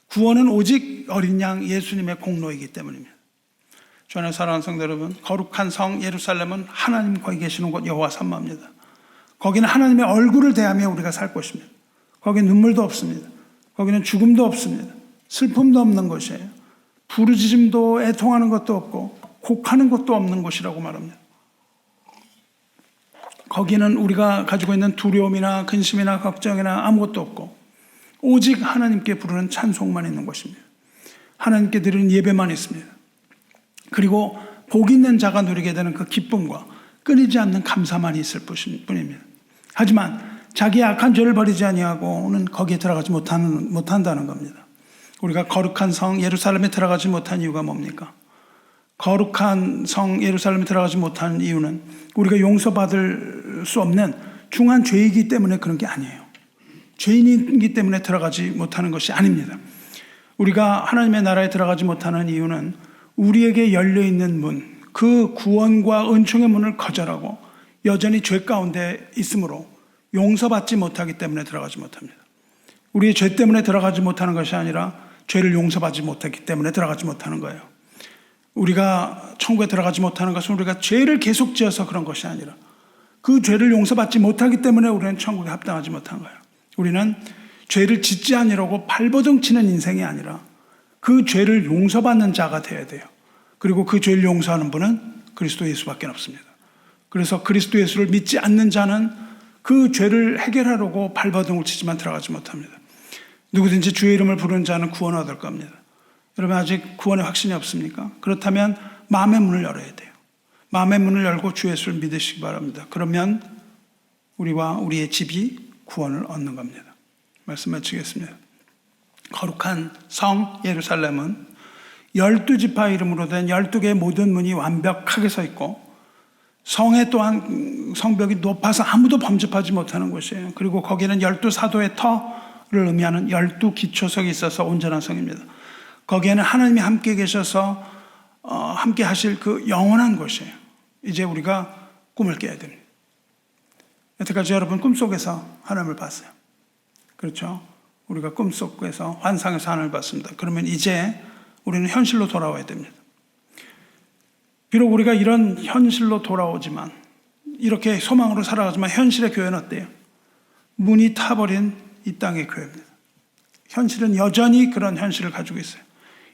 구원은 오직 어린 양 예수님의 공로이기 때문입니다. 주 안에 사랑하는 성도 여러분, 거룩한 성 예루살렘은 하나님 거기 계시는 곳 여호와 삼마입니다. 거기는 하나님의 얼굴을 대하며 우리가 살 곳입니다. 거기는 눈물도 없습니다. 거기는 죽음도 없습니다. 슬픔도 없는 곳이에요. 부르짖음도 애통하는 것도 없고 곡하는 것도 없는 곳이라고 말합니다. 거기는 우리가 가지고 있는 두려움이나 근심이나 걱정이나 아무것도 없고 오직 하나님께 부르는 찬송만 있는 곳입니다. 하나님께 드리는 예배만 있습니다. 그리고 복 있는 자가 누리게 되는 그 기쁨과 끊이지 않는 감사만 있을 뿐입니다. 하지만 자기의 악한 죄를 버리지 아니하고는 거기에 들어가지 못한다는 겁니다. 우리가 거룩한 성 예루살렘에 들어가지 못한 이유가 뭡니까? 거룩한 성 예루살렘에 들어가지 못하는 이유는 우리가 용서받을 수 없는 중한 죄이기 때문에 그런 게 아니에요. 죄인이기 때문에 들어가지 못하는 것이 아닙니다. 우리가 하나님의 나라에 들어가지 못하는 이유는 우리에게 열려있는 문, 그 구원과 은총의 문을 거절하고 여전히 죄 가운데 있으므로 용서받지 못하기 때문에 들어가지 못합니다. 우리의 죄 때문에 들어가지 못하는 것이 아니라 죄를 용서받지 못했기 때문에 들어가지 못하는 거예요. 우리가 천국에 들어가지 못하는 것은 우리가 죄를 계속 지어서 그런 것이 아니라 그 죄를 용서받지 못하기 때문에 우리는 천국에 합당하지 못한 거예요. 우리는 죄를 짓지 아니라고 발버둥 치는 인생이 아니라 그 죄를 용서받는 자가 되어야 돼요. 그리고 그 죄를 용서하는 분은 그리스도 예수밖에 없습니다. 그래서 그리스도 예수를 믿지 않는 자는 그 죄를 해결하려고 발버둥을 치지만 들어가지 못합니다. 누구든지 주의 이름을 부르는 자는 구원을 얻을 겁니다. 여러분 아직 구원의 확신이 없습니까? 그렇다면 마음의 문을 열어야 돼요. 마음의 문을 열고 주 예수를 믿으시기 바랍니다. 그러면 우리와 우리의 집이 구원을 얻는 겁니다. 말씀 마치겠습니다. 거룩한 성 예루살렘은 12지파 이름으로 된 12개의 모든 문이 완벽하게 서 있고 성에 또한 성벽이 높아서 아무도 범접하지 못하는 곳이에요. 그리고 거기는 12사도의 터를 의미하는 12기초석이 있어서 온전한 성입니다. 거기에는 하나님이 함께 계셔서 함께 하실 그 영원한 곳이에요. 이제 우리가 꿈을 깨야 됩니다. 여태까지 여러분 꿈속에서 하나님을 봤어요. 그렇죠? 우리가 꿈속에서 환상에서 하나님을 봤습니다. 그러면 이제 우리는 현실로 돌아와야 됩니다. 비록 우리가 이런 현실로 돌아오지만 이렇게 소망으로 살아가지만 현실의 교회는 어때요? 문이 타버린 이 땅의 교회입니다. 현실은 여전히 그런 현실을 가지고 있어요.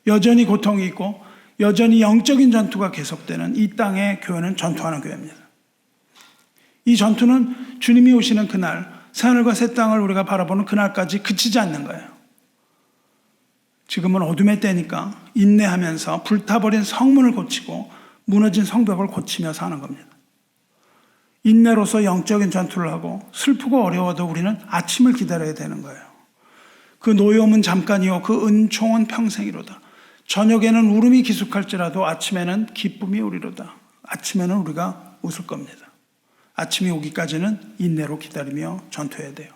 여전히 고통이 있고 여전히 영적인 전투가 계속되는 이 땅의 교회는 전투하는 교회입니다. 이 전투는 주님이 오시는 그날 새하늘과 새 땅을 우리가 바라보는 그날까지 그치지 않는 거예요. 지금은 어둠의 때니까 인내하면서 불타버린 성문을 고치고 무너진 성벽을 고치며 사는 겁니다. 인내로서 영적인 전투를 하고 슬프고 어려워도 우리는 아침을 기다려야 되는 거예요. 그 노여움은 잠깐이요 그 은총은 평생이로다. 저녁에는 울음이 기숙할지라도 아침에는 기쁨이 오리로다. 아침에는 우리가 웃을 겁니다. 아침이 오기까지는 인내로 기다리며 전투해야 돼요.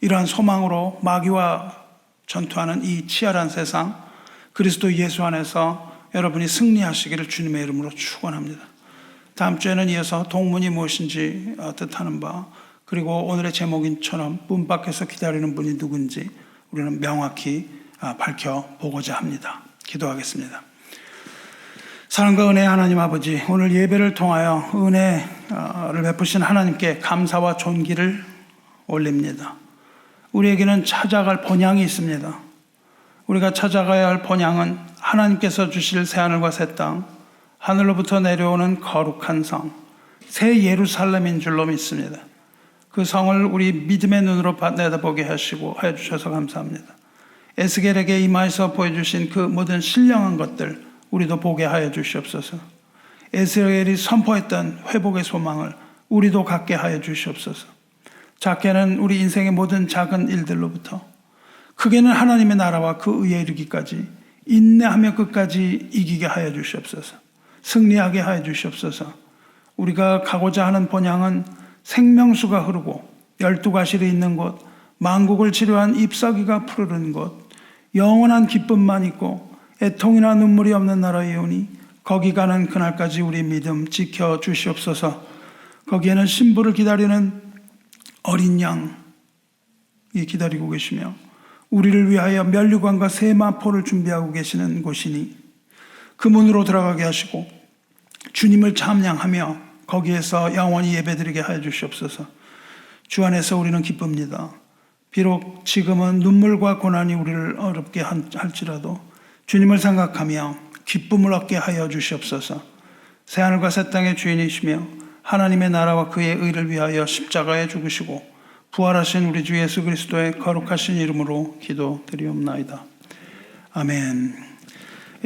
이러한 소망으로 마귀와 전투하는 이 치열한 세상, 그리스도 예수 안에서 여러분이 승리하시기를 주님의 이름으로 축원합니다. 다음 주에는 이어서 동문이 무엇인지 뜻하는 바, 그리고 오늘의 제목인처럼 문 밖에서 기다리는 분이 누군지 우리는 명확히 밝혀보고자 합니다. 기도하겠습니다. 사랑과 은혜의 하나님 아버지, 오늘 예배를 통하여 은혜를 베푸신 하나님께 감사와 존귀를 올립니다. 우리에게는 찾아갈 본향이 있습니다. 우리가 찾아가야 할 본향은 하나님께서 주실 새하늘과 새 땅, 하늘로부터 내려오는 거룩한 성, 새 예루살렘인 줄로 믿습니다. 그 성을 우리 믿음의 눈으로 내다보게 하시고 하여 주셔서 감사합니다. 에스겔에게 이마에서 보여주신 그 모든 신령한 것들 우리도 보게 하여 주시옵소서. 에스겔이 선포했던 회복의 소망을 우리도 갖게 하여 주시옵소서. 작게는 우리 인생의 모든 작은 일들로부터 크게는 하나님의 나라와 그 의에 이르기까지 인내하며 끝까지 이기게 하여 주시옵소서. 승리하게 하여 주시옵소서. 우리가 가고자 하는 본향은 생명수가 흐르고 12가실이 있는 곳, 만국을 치료한 잎사귀가 푸르른 곳, 영원한 기쁨만 있고 애통이나 눈물이 없는 나라이오니 거기 가는 그날까지 우리 믿음 지켜 주시옵소서. 거기에는 신부를 기다리는 어린 양이 기다리고 계시며 우리를 위하여 면류관과 세마포를 준비하고 계시는 곳이니 그 문으로 들어가게 하시고 주님을 찬양하며 거기에서 영원히 예배드리게 하여 주시옵소서. 주 안에서 우리는 기쁩니다. 비록 지금은 눈물과 고난이 우리를 어렵게 할지라도 주님을 생각하며 기쁨을 얻게 하여 주시옵소서. 새하늘과 새 땅의 주인이시며 하나님의 나라와 그의 의를 위하여 십자가에 죽으시고 부활하신 우리 주 예수 그리스도의 거룩하신 이름으로 기도드리옵나이다. 아멘.